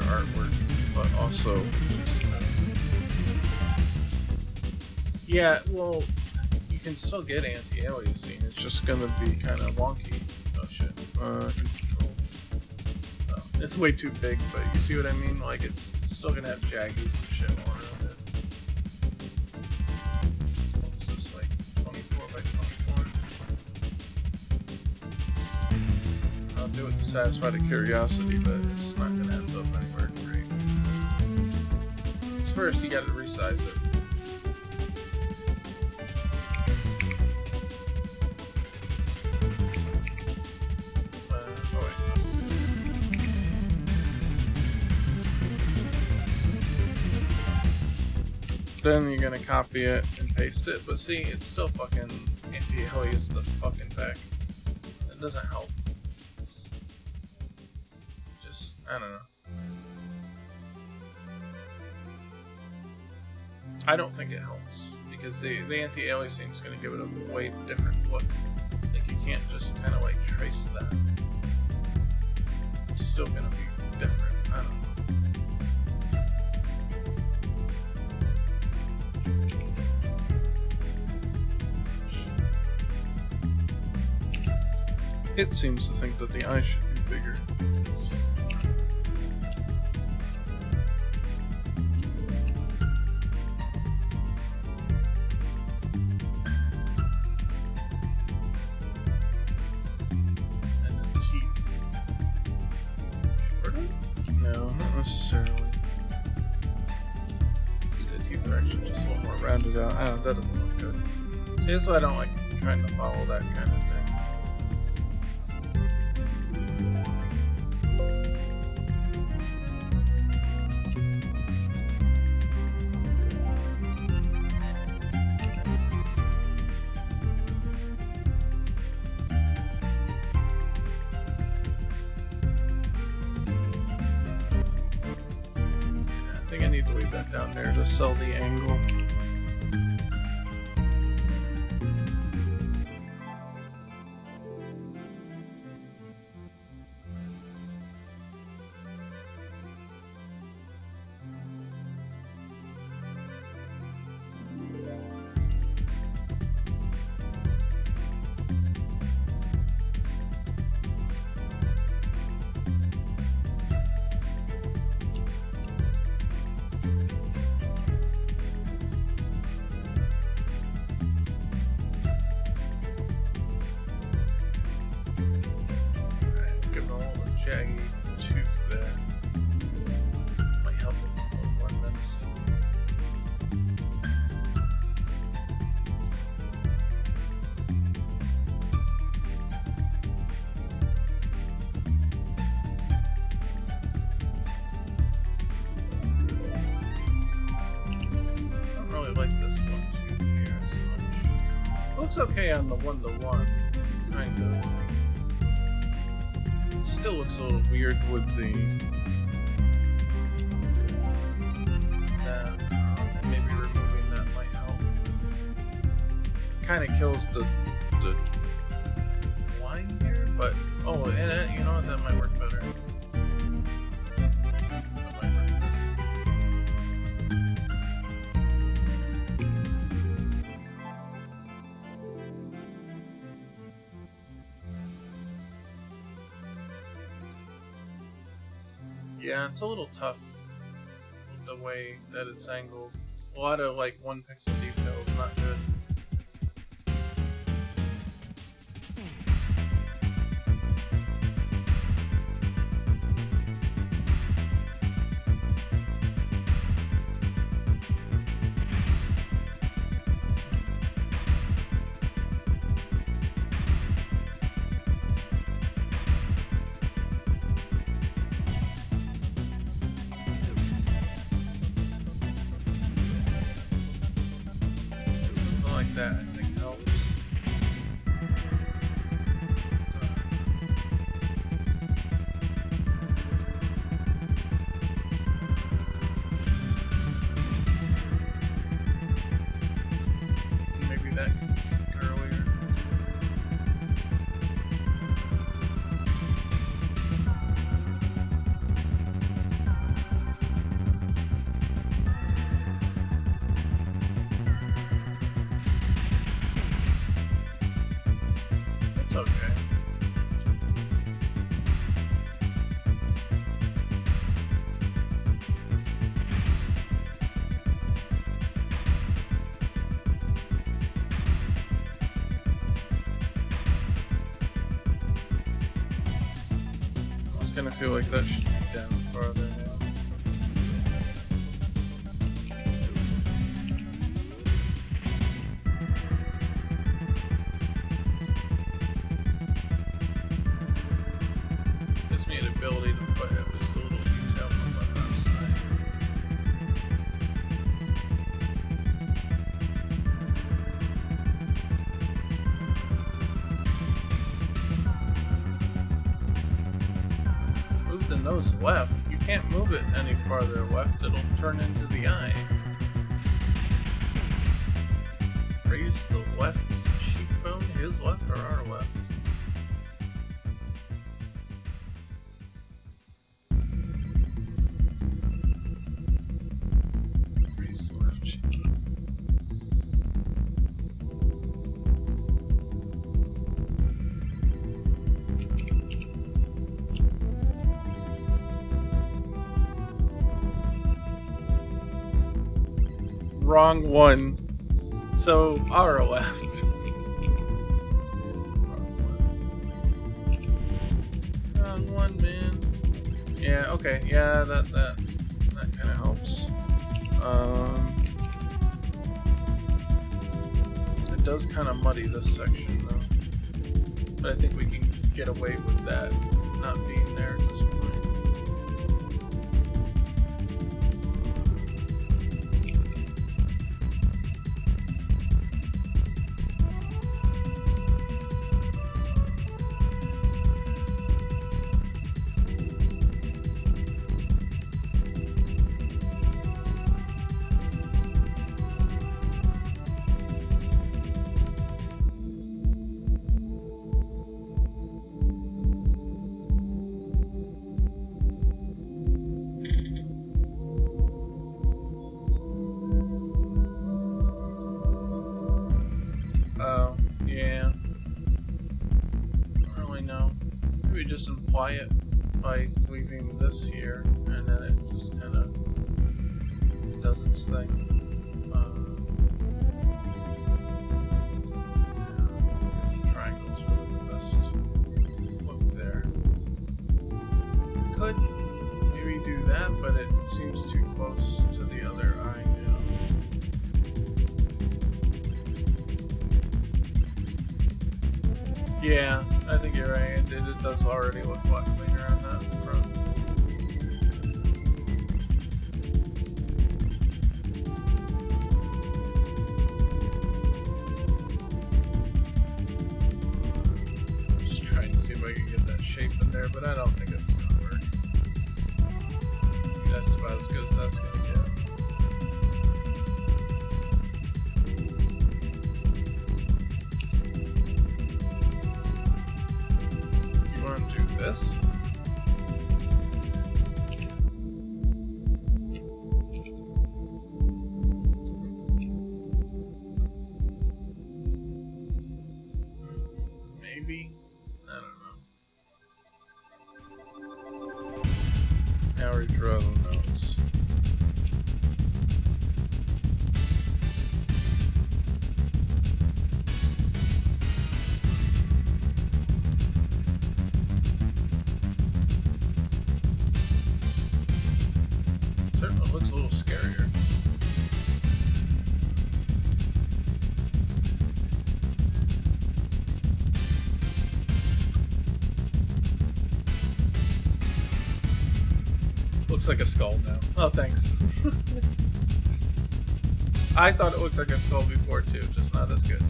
artwork, but also yeah, well, you can still get anti-aliasing. It's just gonna be kind of wonky. Oh shit. Control. Oh, it's way too big, but you see what I mean? Like, it's still gonna have jaggies and shit all around it. What was this, like 24 by 24? I'll do it to satisfy the curiosity, but it's not gonna end up anywhere great. First, you gotta resize it. Then you're gonna copy it and paste it, but see, it's still fucking anti-alias the fucking back. It doesn't help. It's just, I don't know. I don't think it helps, because the anti-aliasing is gonna give it a way different look. Like, you can't just kind of like trace that. It's still gonna be different. I don't know. It seems to think that the eye should be bigger. And the teeth. Shorter? No, not necessarily. See, the teeth are actually just a little more rounded out. I don't know, that doesn't look good. See, that's why I don't like trying to follow that kind of thing. I think I need to leave that down there to sell the angle. Shaggy tooth there. Might help him a little more menacing. I don't really like this one tooth here as much. It looks okay on the 1-to-1, kind of. It still looks a little weird with the maybe removing that might help. Kind of kills the line here, but oh, and you know what, that might work better. That might work better. Yeah, it's a little tough with the way that it's angled. A lot of like 1 pixel detail is not good. like that, I think, helps. Maybe that can peak earlier. It's okay. I was gonna feel like that should be down farther now. Gives me an ability to put at least a little detail on that side. Move the nose left. You can't move it any farther left. It'll turn into the eye. Raise the left cheekbone. His left or our left? Raise the left cheekbone. Wrong one. So our left. Wrong one, man. Yeah. Okay. Yeah. That kind of helps. It does kind of muddy this section though, but I think we can get away with that not being there at this point. Oh, yeah. I don't really know. Maybe just imply it by leaving this here, and then it just kind of does its thing. Yeah, I guess the triangle's really the best look there. I could maybe do that, but it seems too close to the other eye now. Yeah, I think you're right. It does already look a lot cleaner on that front. Just trying to see if I can get that shape in there, but I don't think it's gonna work. That's about as good as that's gonna get. This. Maybe. I don't know. Now redraw the nose. Certainly looks a little scarier. Looks like a skull now. Oh, thanks. I thought it looked like a skull before too, just not as good.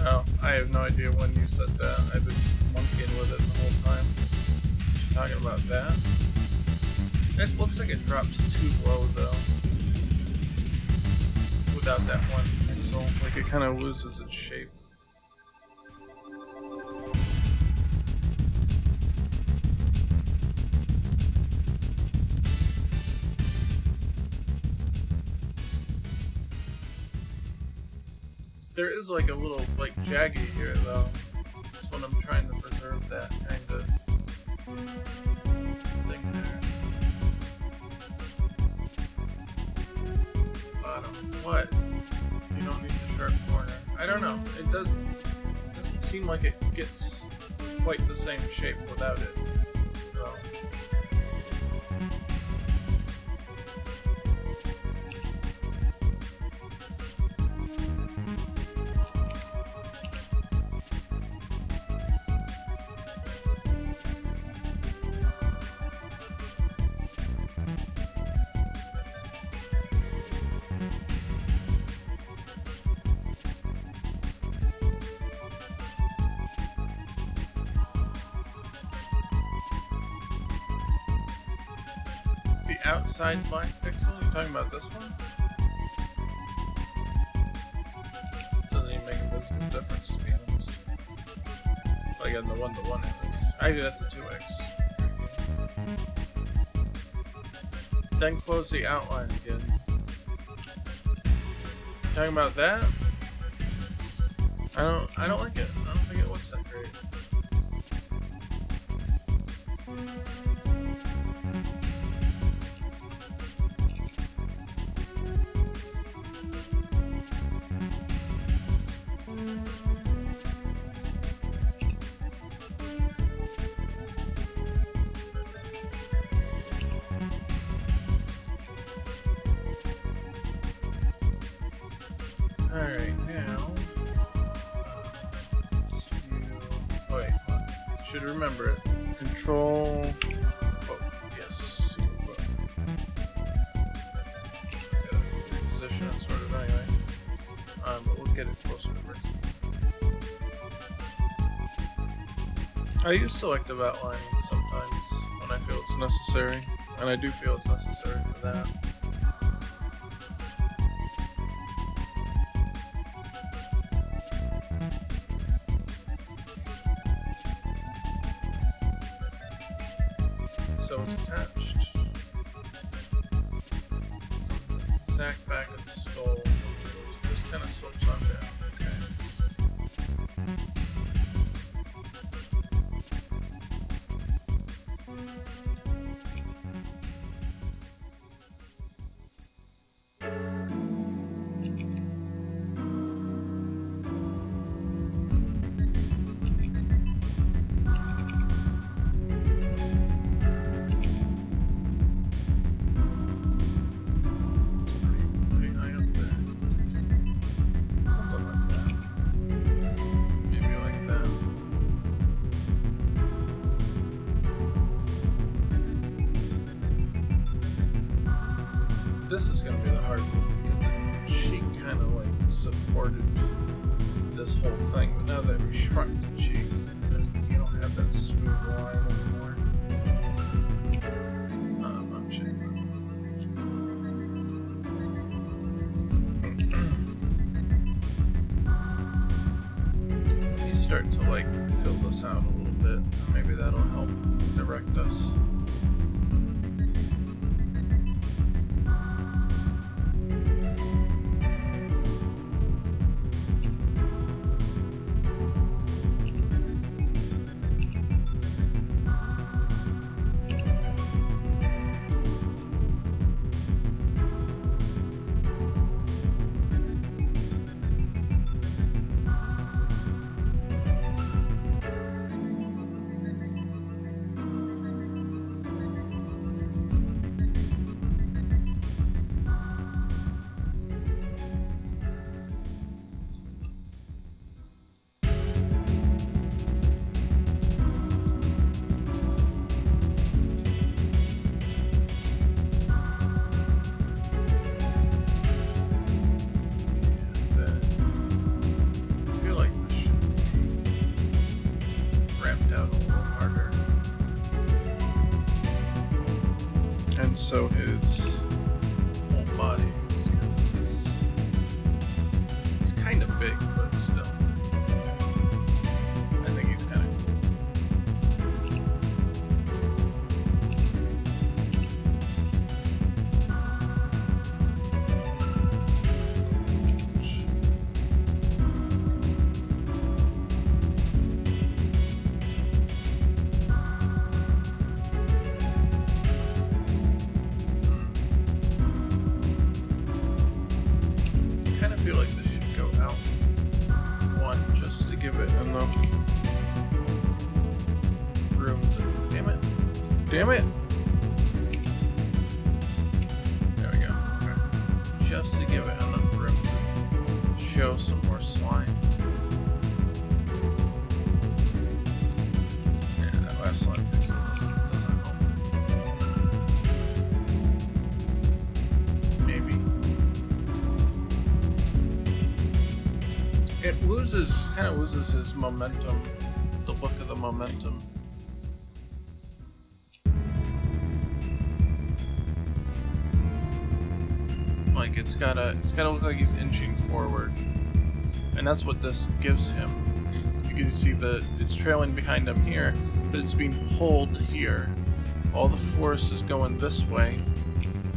Oh, I have no idea when you said that. I've been monkeying with it the whole time. She's talking about that. It looks like it drops too low though. Without that one pixel. Like it kind of loses its shape. There is like a little like jaggy here though. That's when I'm trying to preserve that kind of thing there. Bottom. What? You don't need the sharp corner. I don't know. It doesn't seem like it gets quite the same shape without it. So. Outside black pixel? You talking about this one? Doesn't even make a visible difference to be honest. But again, the 1-to-1 is. Actually, that's a 2x. Then close the outline again. Talking about that? I don't like it. I don't think it looks that great. Alright, now, wait, should remember it. Control, yes, super position it sort of anyway, but we'll get it closer to working. I use selective outlining sometimes when I feel it's necessary, and I do feel it's necessary for that. So it's attached from the exact back of the skull. So just kind of slopes on down. This is going to be the hard one because the cheek kind of like supported this whole thing, but now that we shrunk the cheek, you don't have that smooth line anymore. I'm checking. You start to like fill this out a little bit. bit. Maybe that'll help direct us. So his whole body is kind of this. He's kind of big, but still. I think he's kind of cool. Damn it! There we go. Okay. Just to give it enough room to show some more slime. Yeah, that last slime pixel doesn't help. Maybe. It kind of loses his momentum, the look of the momentum. Like it's gotta look like he's inching forward, and that's what this gives him. Because you see it's trailing behind him here, but it's being pulled here. All the force is going this way,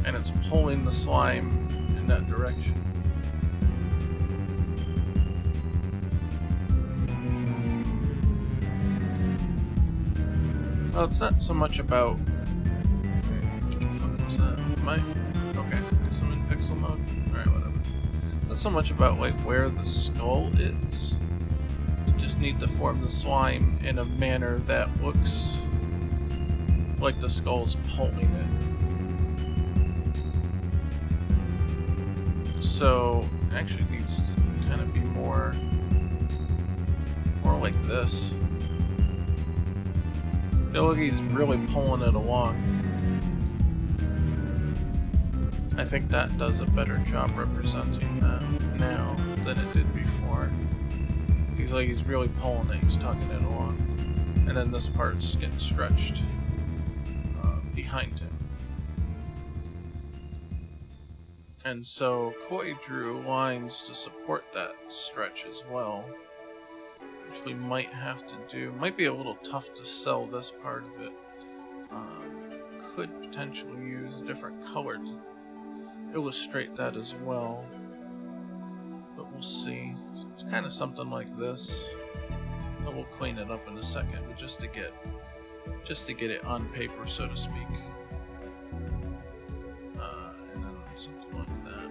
and it's pulling the slime in that direction. Well, it's not so much about. What's that? Okay. Pixel mode? Alright, whatever. Not so much about like where the skull is. You just need to form the slime in a manner that looks like the skull's pulling it. So it actually needs to kind of be more like this. It looks like he's really pulling it along. I think that does a better job representing that now than it did before. He's really pulling it, he's tugging it along. And then this part's getting stretched behind him. And so Koi drew lines to support that stretch as well, which we might have to do. Might be a little tough to sell this part of it. Could potentially use a different color to illustrate that as well, but we'll see. It's kind of something like this, and we'll clean it up in a second, but just to get it on paper, so to speak. And then something like that.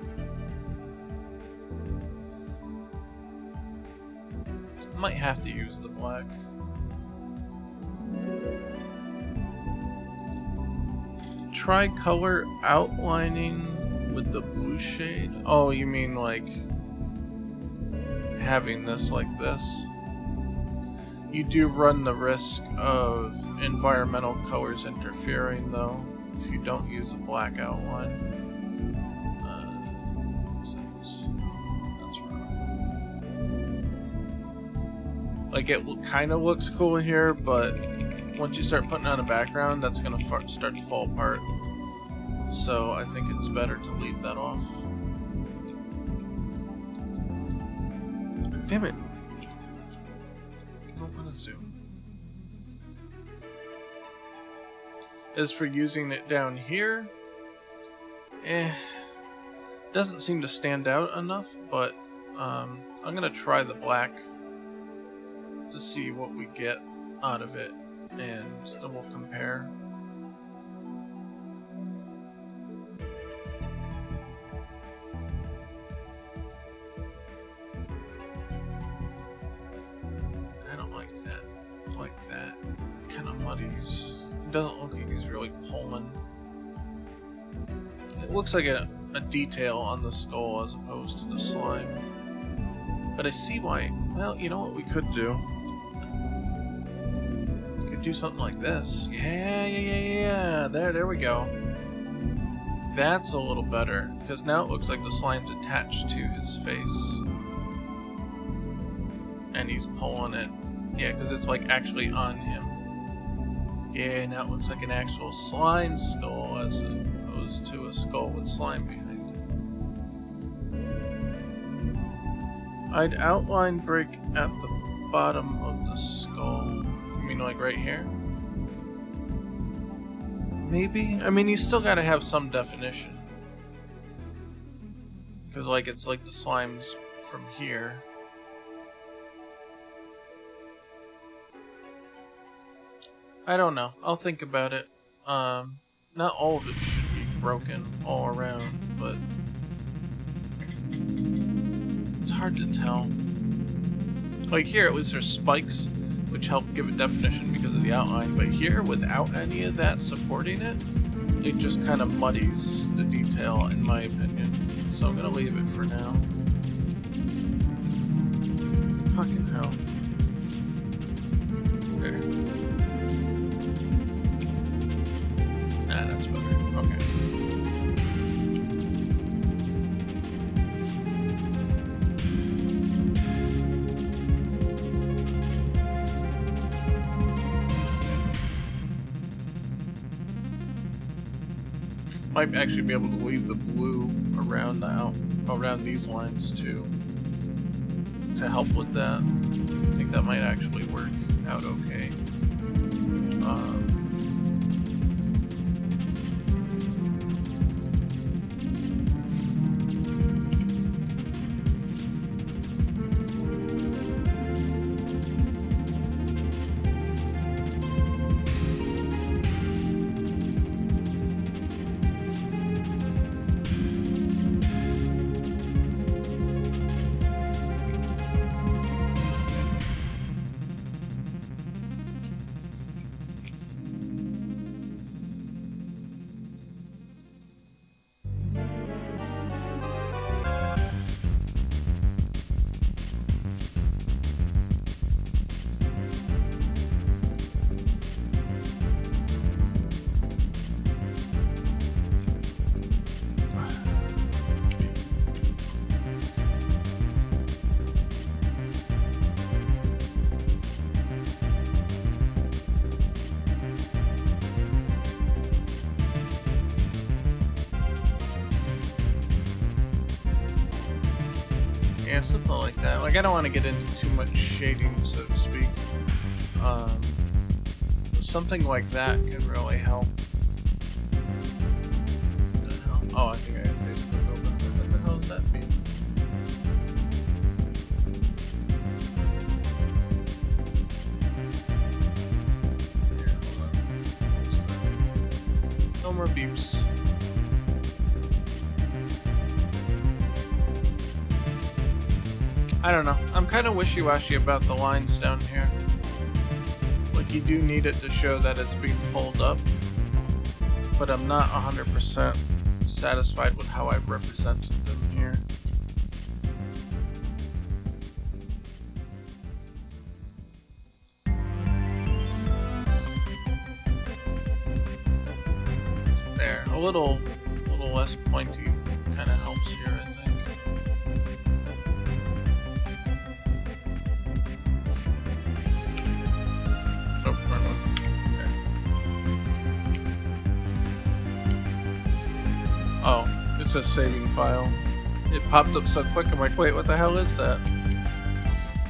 Might have to use the black. Try color outlining with the blue shade. Oh, you mean like having this like this? You do run the risk of environmental colors interfering though, if you don't use a black outline. That's right. Like it kind of looks cool here, but once you start putting on a background, that's gonna start to fall apart. So I think it's better to leave that off. Damn it! I don't want to zoom. As for using it down here, doesn't seem to stand out enough, but I'm gonna try the black to see what we get out of it, and then we'll compare. I don't like that. Like that. It kind of muddies. It doesn't look like he's really pulling. It looks like a detail on the skull as opposed to the slime. But I see why. Well, you know what we could do? We could do something like this. Yeah. There we go. That's a little better, because now it looks like the slime's attached to his face. And he's pulling it. Yeah, because it's like actually on him. Yeah, now it looks like an actual slime skull as opposed to a skull with slime behind it. I'd outline break at the bottom of the skull. You mean like right here? Maybe? I mean, you still gotta have some definition. Because like it's like the slime's from here. I don't know. I'll think about it. Not all of it should be broken all around, but it's hard to tell. Like here, at least there's spikes, which help give it definition because of the outline, but here, without any of that supporting it, it just kind of muddies the detail, in my opinion. So I'm gonna leave it for now. Fucking hell. There. Nah, that's better. Okay. Might actually be able to leave the blue around around these lines too, to help with that. I think that might actually work out okay. Yeah, something like that. Like, I don't want to get into too much shading, so to speak. Something like that can really help. What the hell? Oh, I think I have Facebook open. What the hell does that mean? Here, hold on. What's that? No more beeps. I don't know. I'm kind of wishy-washy about the lines down here. Like, you do need it to show that it's being pulled up, but I'm not 100% satisfied with how I've represented them here. There, a little less pointy kind of helps here, I think. Oh, it says saving file. It popped up so quick, I'm like, wait, what the hell is that?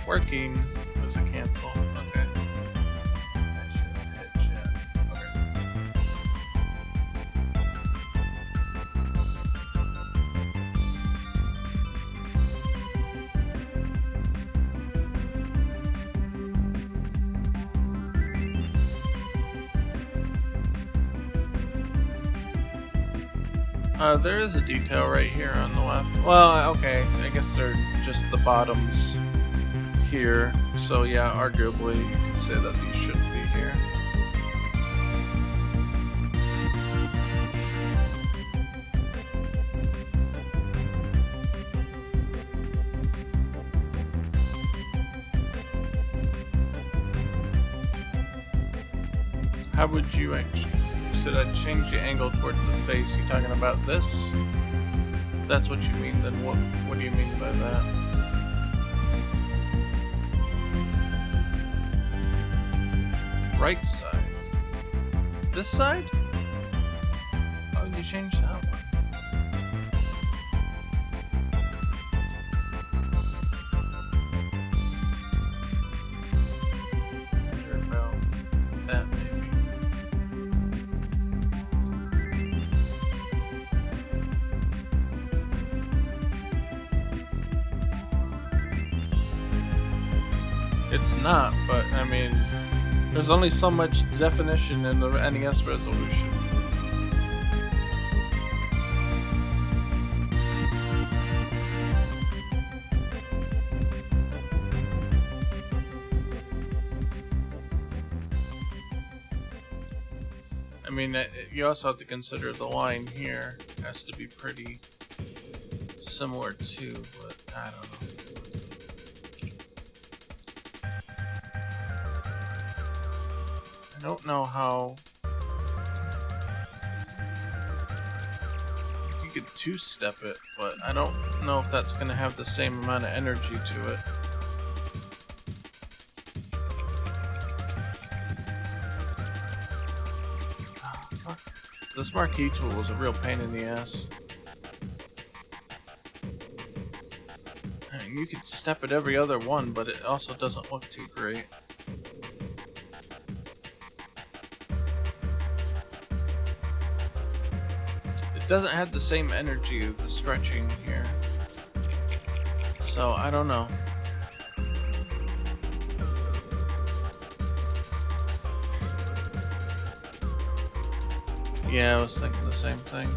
Working. There's a cancel. Okay. I should hit chat. Okay. There is a detail right here on the left. Well, okay, I guess they're just the bottoms here. So yeah, arguably you could say that these shouldn't be here. How would you actually... Should I change the angle towards the face? You talking about this? If that's what you mean, then what do you mean by that? Right side. This side? Why would you change that one? Wonder about that maybe. It's not, but I mean, there's only so much definition in the NES resolution. I mean, you also have to consider the line here has to be pretty similar too, but I don't know. I don't know how you could two-step it, but I don't know if that's going to have the same amount of energy to it. Oh, fuck. This marquee tool is a real pain in the ass. I mean, you could step at every other one, but it also doesn't look too great. Doesn't have the same energy of the stretching here, so I don't know. Yeah, I was thinking the same thing.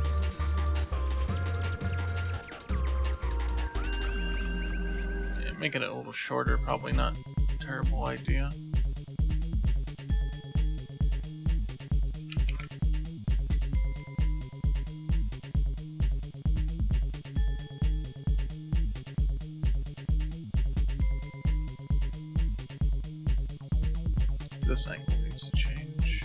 Yeah, making it a little shorter, probably not a terrible idea. This angle needs to change.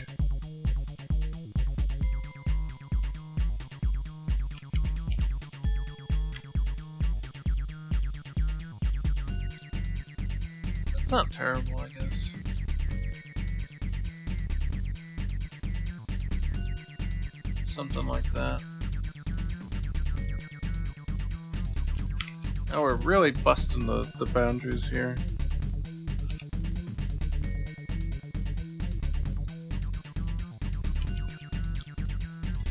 It's not terrible, I guess. Something like that. Now we're really busting the boundaries here.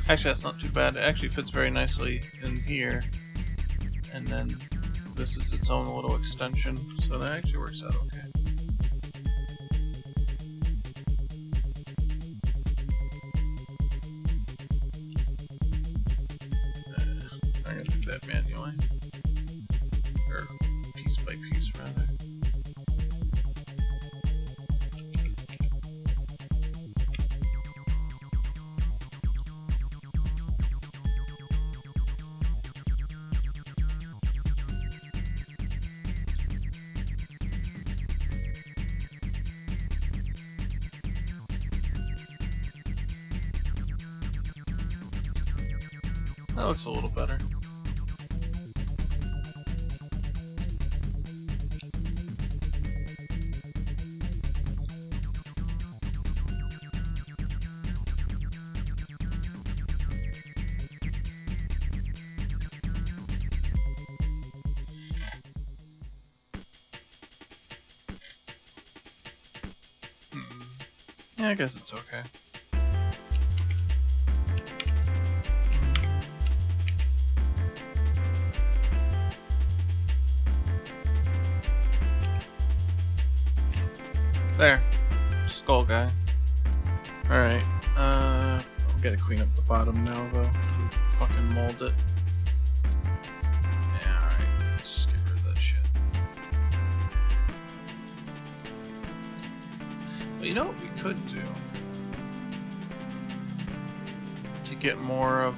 Actually, that's not too bad. It actually fits very nicely in here. And then this is its own little extension, so that actually works out okay. I'm gonna do that manually. Or piece by piece, rather. That looks a little better. Yeah, I guess it's okay. There. Skull guy. Alright. We gotta clean up the bottom now, though. fucking mold it. Yeah, alright. Let's get rid of that shit. But you know what we could do? To get more of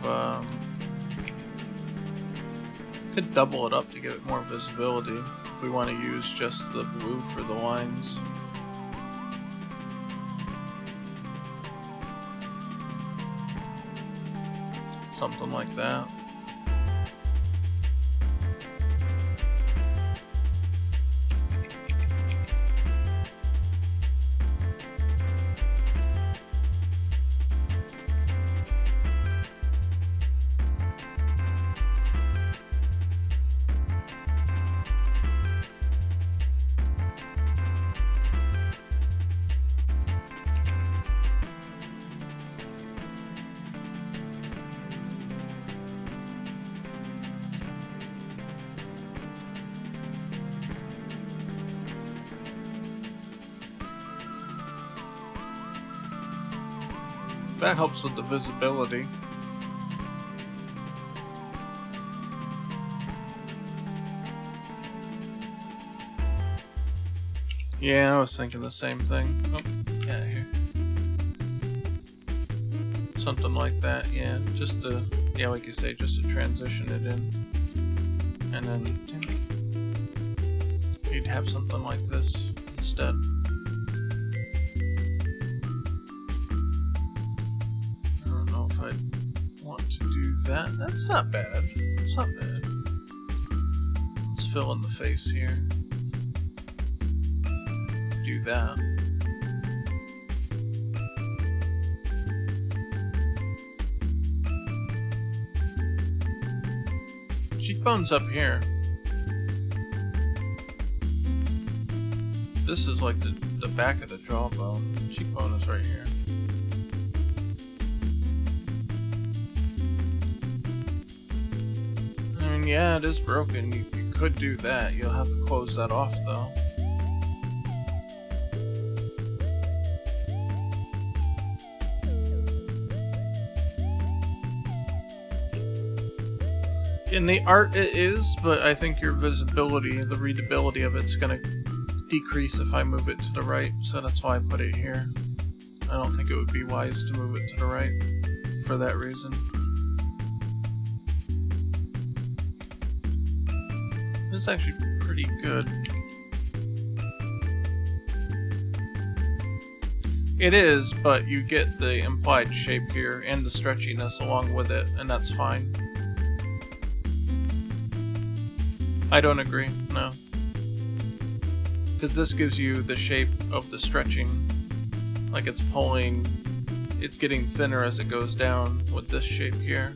could double it up to give it more visibility if we want to use just the blue for the lines. Something like that. That helps with the visibility. Yeah, I was thinking the same thing. Oh, yeah, here. Something like that, yeah. Just to, yeah, like you say, just to transition it in. And then you'd have something like this instead. That's not bad. It's not bad. Let's fill in the face here. Do that. Cheekbone's up here. This is like the back of the jawbone. Cheekbone is right here. Yeah, it is broken. You could do that. You'll have to close that off, though. In the art, it is, but I think your visibility, the readability of it's going to decrease if I move it to the right, so that's why I put it here. I don't think it would be wise to move it to the right for that reason. It's actually pretty good. It is, but you get the implied shape here and the stretchiness along with it, and that's fine. I don't agree, no. Because this gives you the shape of the stretching. Like it's pulling, it's getting thinner as it goes down with this shape here.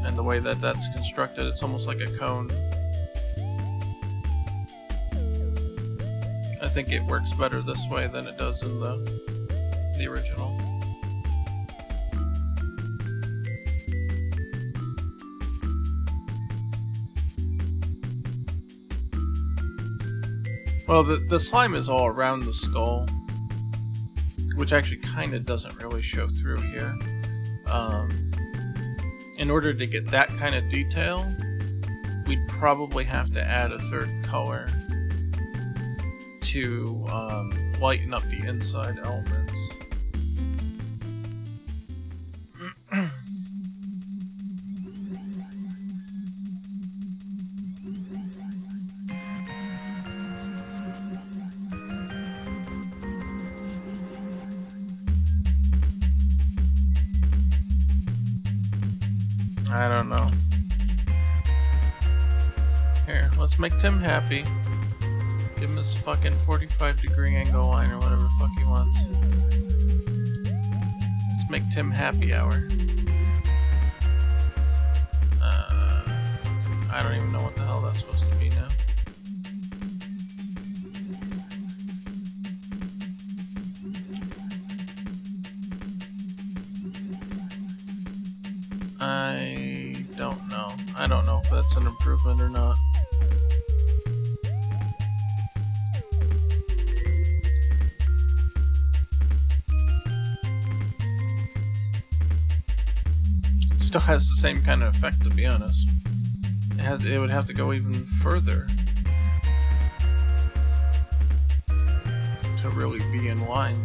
And the way that that's constructed, it's almost like a cone. I think it works better this way than it does in the original. Well, the slime is all around the skull, which actually kind of doesn't really show through here. In order to get that kind of detail, we'd probably have to add a third color to lighten up the inside elements. I don't know. Here, let's make Tim happy. Give him his fucking 45-degree angle line or whatever the fuck he wants. Let's make Tim happy hour. I don't even know what the hell that's supposed to be now. I don't know. I don't know if that's an improvement or not. still has the same kind of effect, to be honest. It would have to go even further to really be in line.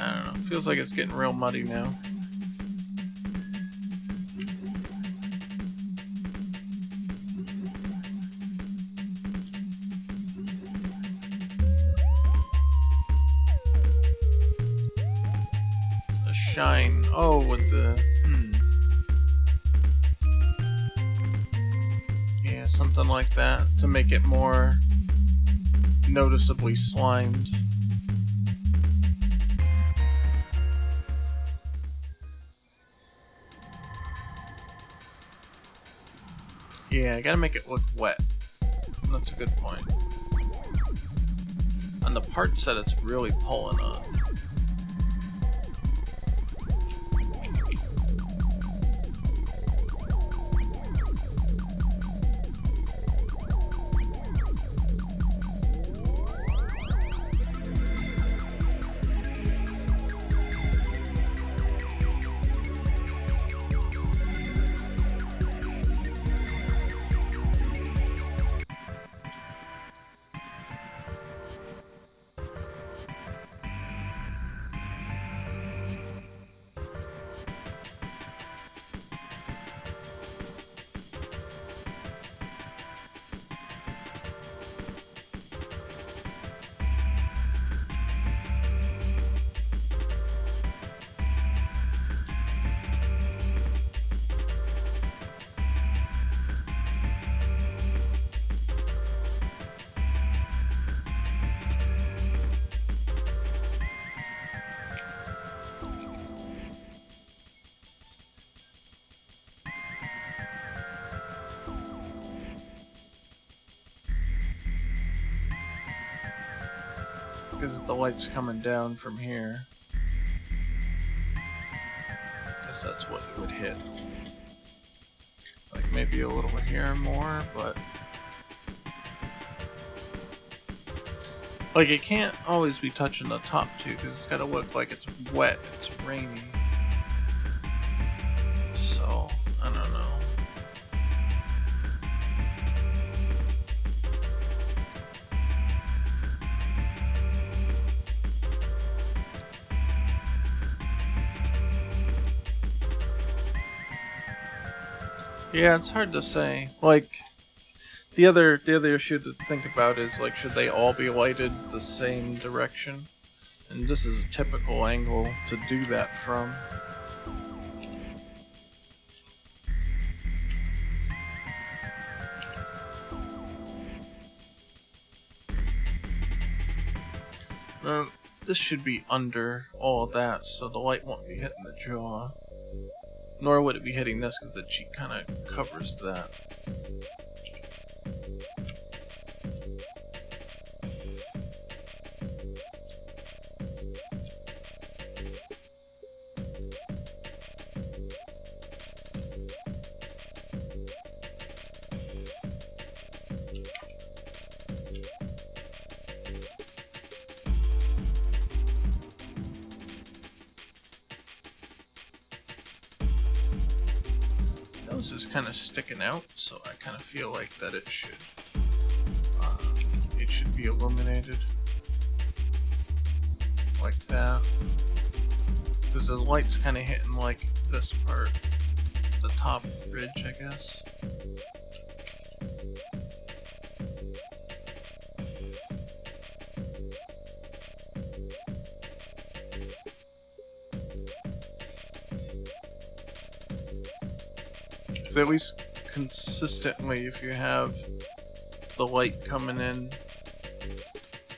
I don't know, feels like it's getting real muddy now. Shine. Oh, with the... Yeah, something like that to make it more noticeably slimed. Yeah, I gotta make it look wet. That's a good point. On the parts that it's really pulling on. Because the light's coming down from here. Guess that's what it would hit. Like maybe a little here more, but like it can't always be touching the top too, because it's gotta look like it's wet, it's rainy. So I don't know. Yeah, it's hard to say. Like, the other issue to think about is, like, should they all be lighted the same direction? And this is a typical angle to do that from. This should be under all that, so the light won't be hitting the jaw. Nor would it be hitting this, because the cheek kind of covers that. Is kind of sticking out, so I kind of feel like that it should be illuminated like that, because the light's kind of hitting like this part, the top ridge, I guess. At least consistently, if you have the light coming in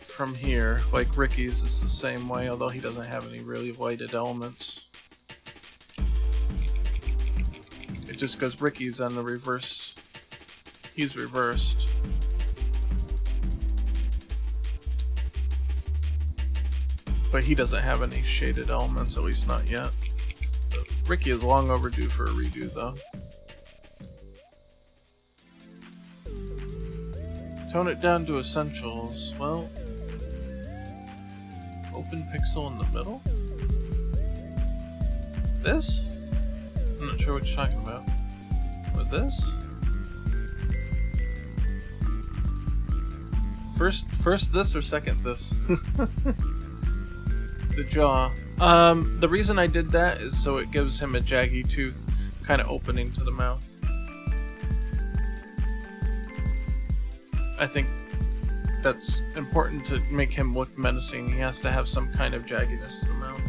from here, like Ricky's is the same way, although he doesn't have any really lighted elements. It's just because Ricky's on the reverse, he's reversed. But he doesn't have any shaded elements, at least not yet. Ricky is long overdue for a redo though. Tone it down to essentials. Well, open pixel in the middle? This? I'm not sure what you're talking about. With this? First this or second this? The jaw. The reason I did that is so it gives him a jaggy tooth kind of opening to the mouth. I think that's important to make him look menacing. He has to have some kind of jagginess to the mouth.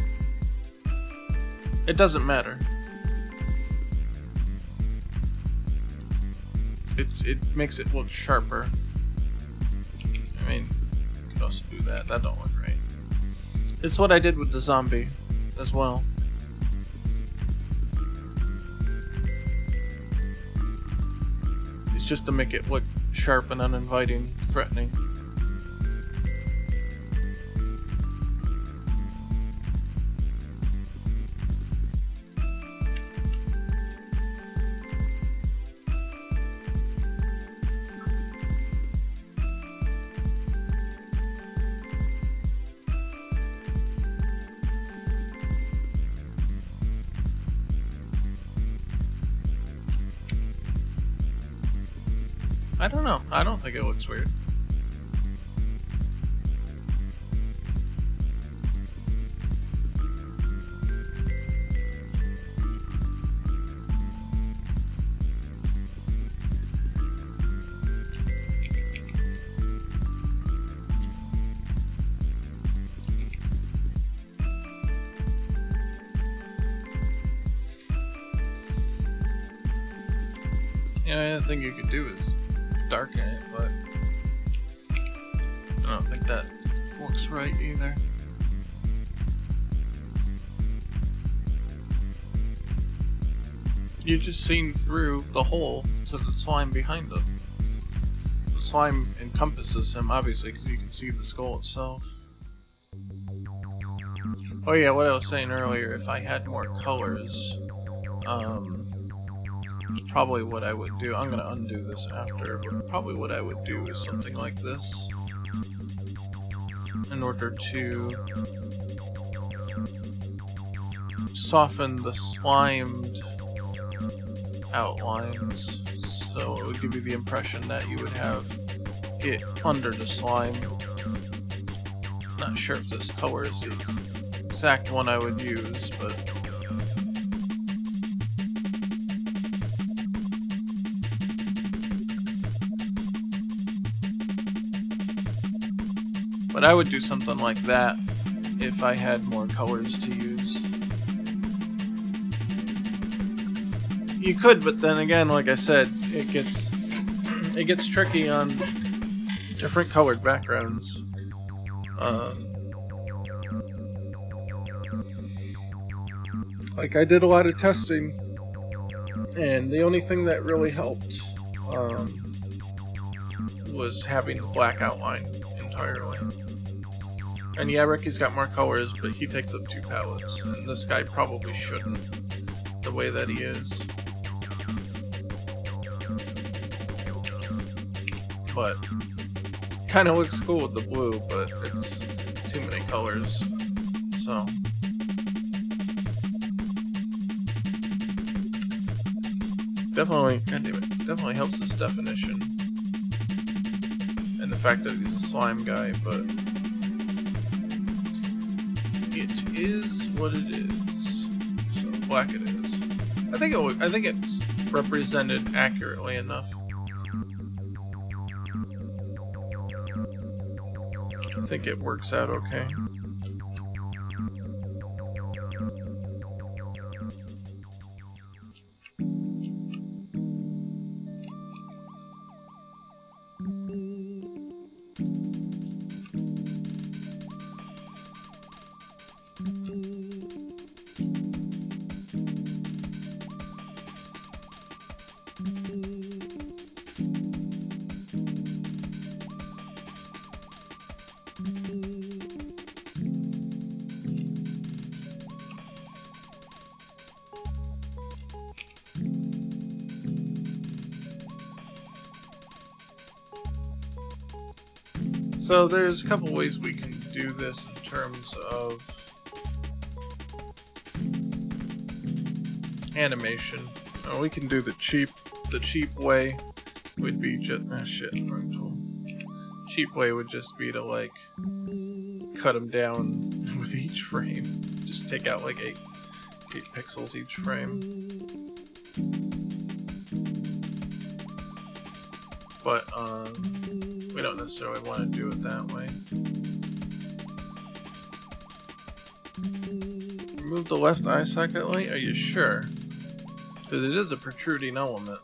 It doesn't matter. It makes it look sharper. I mean, you could also do that. That don't look right. It's what I did with the zombie as well. It's just to make it look sharp and uninviting, threatening. I don't know. I don't think it looks weird. Yeah, the thing you could do is darken it, but I don't think that looks right either. You're just seeing through the hole to the slime behind him. The slime encompasses him, obviously, because you can see the skull itself. Oh yeah, what I was saying earlier, if I had more colors, probably what I would do, I'm gonna undo this after, but probably what I would do is something like this in order to soften the slimed outlines, so it would give you the impression that you would have it under the slime. Not sure if this color is the exact one I would use, but I would do something like that if I had more colors to use. You could, but then again, like I said, it gets tricky on different colored backgrounds. Like I did a lot of testing, and the only thing that really helped was having the black outline entirely. And yeah, Ricky's got more colors, but he takes up 2 palettes, and this guy probably shouldn't, the way that he is. But kind of looks cool with the blue, but it's too many colors, so. Definitely, definitely helps its definition. And the fact that he's a slime guy, but it is what it is. So black it is. I think it's represented accurately enough. I think it works out okay. So there's a couple ways we can do this in terms of animation. We can do the cheap way would be just wrong tool. Cheap way would just be to like cut them down with each frame. Just take out like 8 pixels each frame. But we don't necessarily want to do it that way. Remove the left eye socket light? Are you sure? Because it is a protruding element.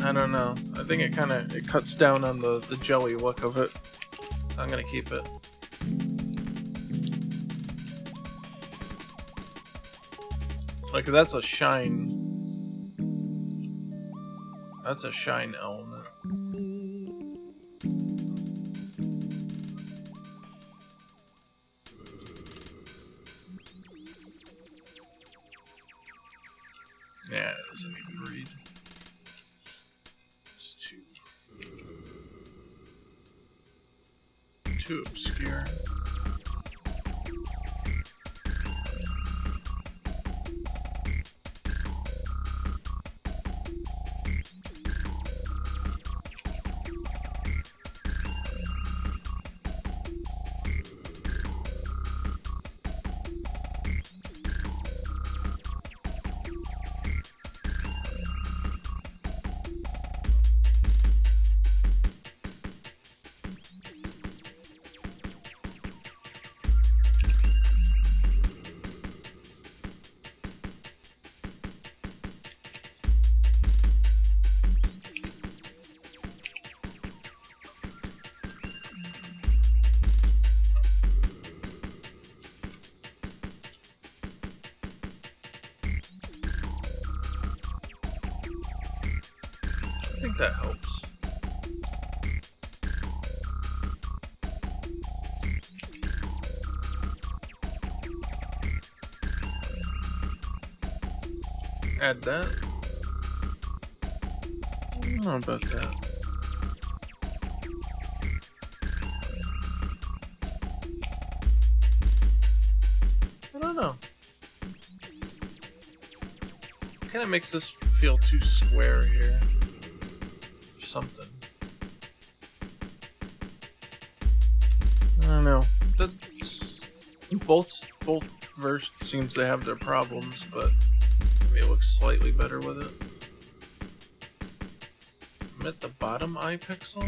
I don't know. I think it cuts down on the jelly look of it. So I'm gonna keep it. Like that's a shine. That's a shine element. Yeah, it doesn't even read. It's too obscure. I think that helps. Add that. I don't know about that. I don't know. Kind of makes this feel too square here. Something. I don't know. That's, both versions seems to have their problems, but maybe it looks slightly better with it. I'm at the bottom eye pixel.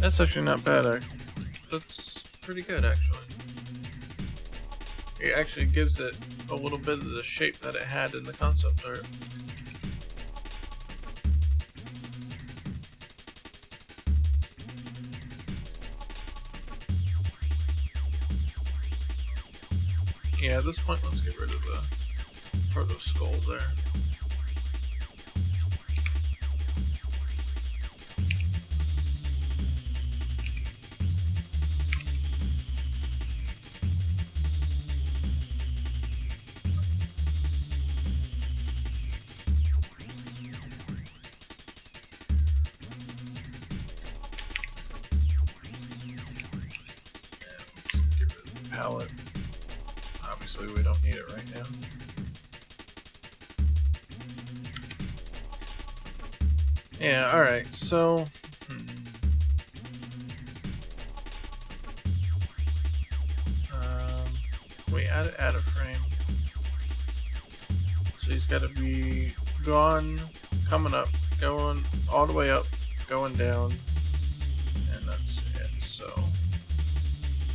That's actually not bad. That's pretty good, actually. It actually gives it a little bit of the shape that it had in the concept art. Yeah, at this point, let's get rid of the part of the skull there. Palette. Obviously, we don't need it right now. Yeah, alright, so... we add a frame. So he's got to be gone, coming up, going all the way up, going down, and that's it. So...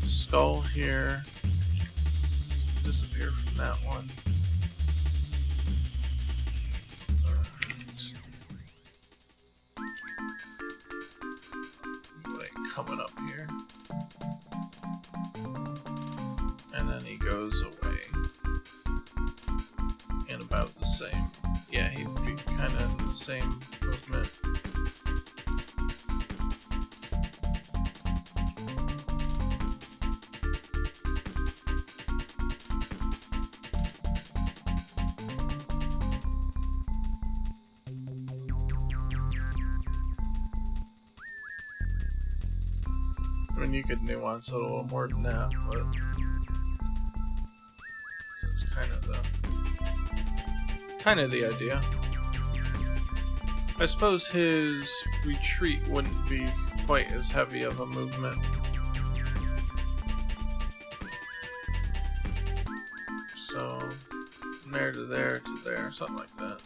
skull here, disappear from that one. Like coming up here, and then he goes away, and about the same. Yeah, he'd be kind of in the same movement. mean, you could nuance it a little more than that, but it's kind of the idea. I suppose his retreat wouldn't be quite as heavy of a movement. So, from there to there to there, something like that.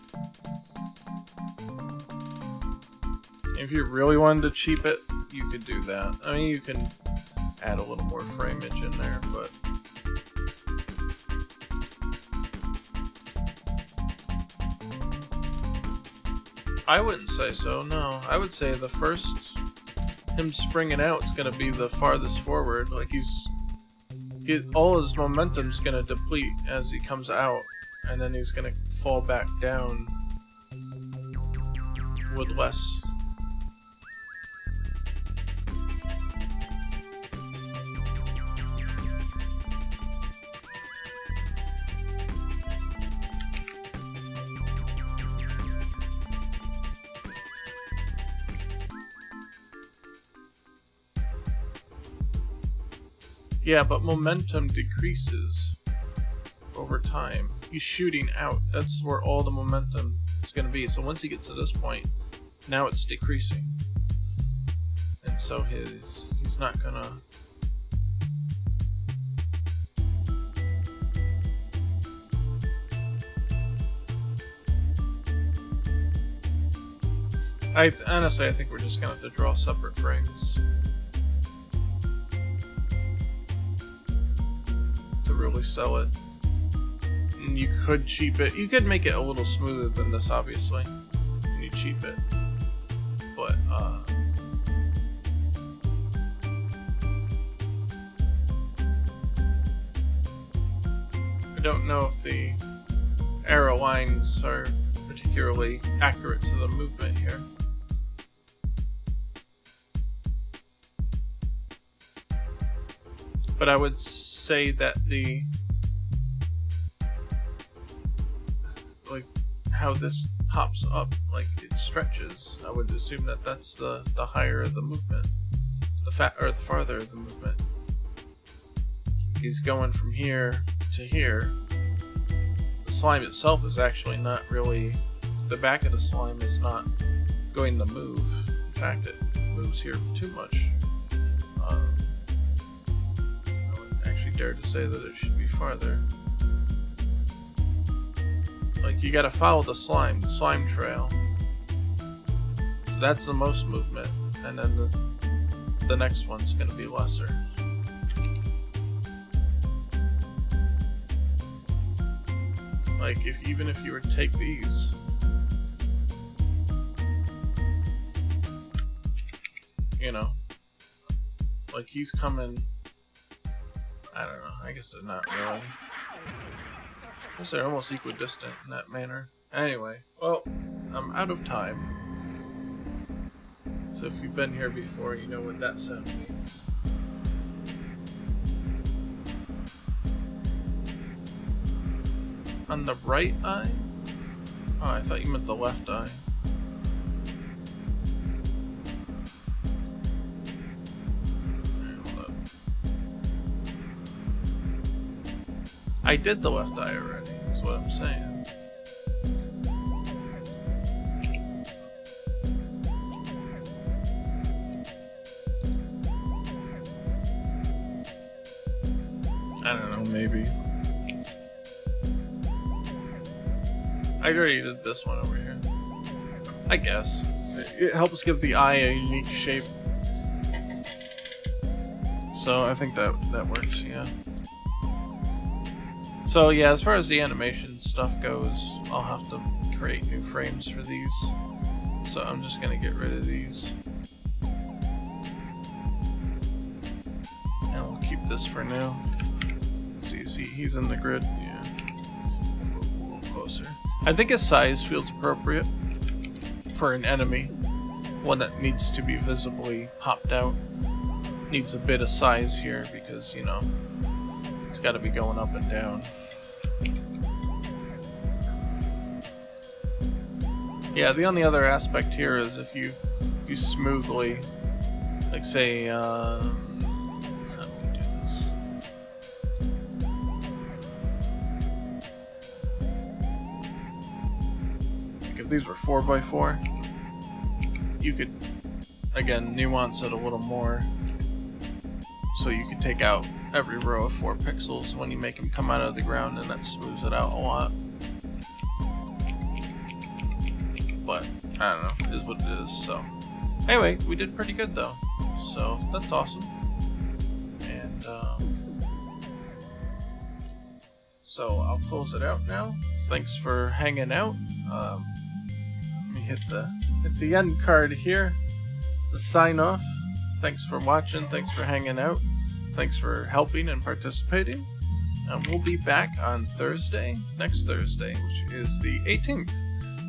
If you really wanted to cheap it, you could do that. I mean, you can add a little more frameage in there, but I wouldn't say so, no. I would say the first, him springing out is going to be the farthest forward. Like, all his momentum's going to deplete as he comes out, and then he's going to fall back down with less. Yeah, but momentum decreases over time. He's shooting out. That's where all the momentum is going to be. So once he gets to this point, now it's decreasing. And so he's not going to... Honestly, I think we're just going to have to draw separate frames really sell it. And you could cheap it. You could make it a little smoother than this, obviously, when you cheap it. But I don't know if the arrow lines are particularly accurate to the movement here. But I would say that like how this pops up, like it stretches, I would assume that that's the higher the movement, the farther the movement. He's going from here to here. The slime itself is actually not really, the back of the slime is not going to move. In fact, it moves here too much. Dare to say that it should be farther. Like, you gotta follow the slime trail. So that's the most movement, and then the next one's gonna be lesser. Like, even if you were to take these, you know, like he's coming. I don't know, I guess they're not really. I guess they're almost equidistant in that manner. Anyway, well, I'm out of time. So if you've been here before, you know what that sound means. On the right eye? Oh, I thought you meant the left eye. I did the left eye already, is what I'm saying. I don't know, maybe. I already did this one over here. I guess. It helps give the eye a unique shape. So I think that works, yeah. So yeah, as far as the animation stuff goes, I'll have to create new frames for these. So I'm just gonna get rid of these. And we'll keep this for now. Let's see, he's in the grid, yeah. We'll move a little closer. I think his size feels appropriate for an enemy. One that needs to be visibly popped out. Needs a bit of size here because, you know, it's gotta be going up and down. Yeah, the only other aspect here is if you smoothly, like say, if these were 4x4, you could, again, nuance it a little more. So you could take out every row of 4 pixels when you make them come out of the ground, and that smooths it out a lot. But, I don't know, it is what it is, so. Anyway, we did pretty good though, so that's awesome. And, so I'll close it out now. Thanks for hanging out. Let me hit the end card here, the sign off. Thanks for watching, thanks for hanging out, thanks for helping and participating. And we'll be back on Thursday, next Thursday, which is the 18th.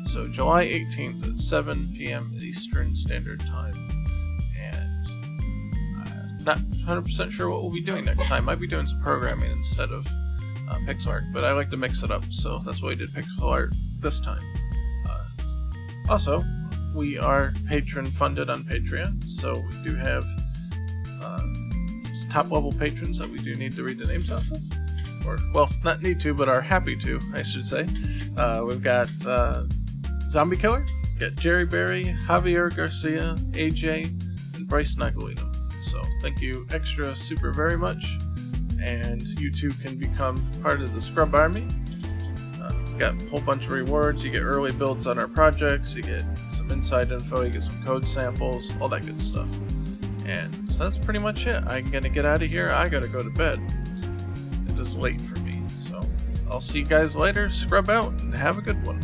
So July 18th at 7 p.m. Eastern Standard Time. And I'm not 100% sure what we'll be doing next time. Might be doing some programming instead of pixel art, but I like to mix it up, so that's why we did pixel art this time. Also, we are patron funded on Patreon, so we do have top level patrons that we do need to read the names off of. Or, well, not need to, but are happy to, I should say. We've got Zombie Killer, got Jerry Berry, Javier Garcia, AJ, and Bryce Nagalino. So thank you extra super very much, and you too can become part of the Scrub Army. Got a whole bunch of rewards. You get early builds on our projects, you get some inside info, you get some code samples, all that good stuff. And so that's pretty much it. I'm gonna get out of here. I gotta go to bed. It is late for me, so I'll see you guys later. Scrub out and have a good one.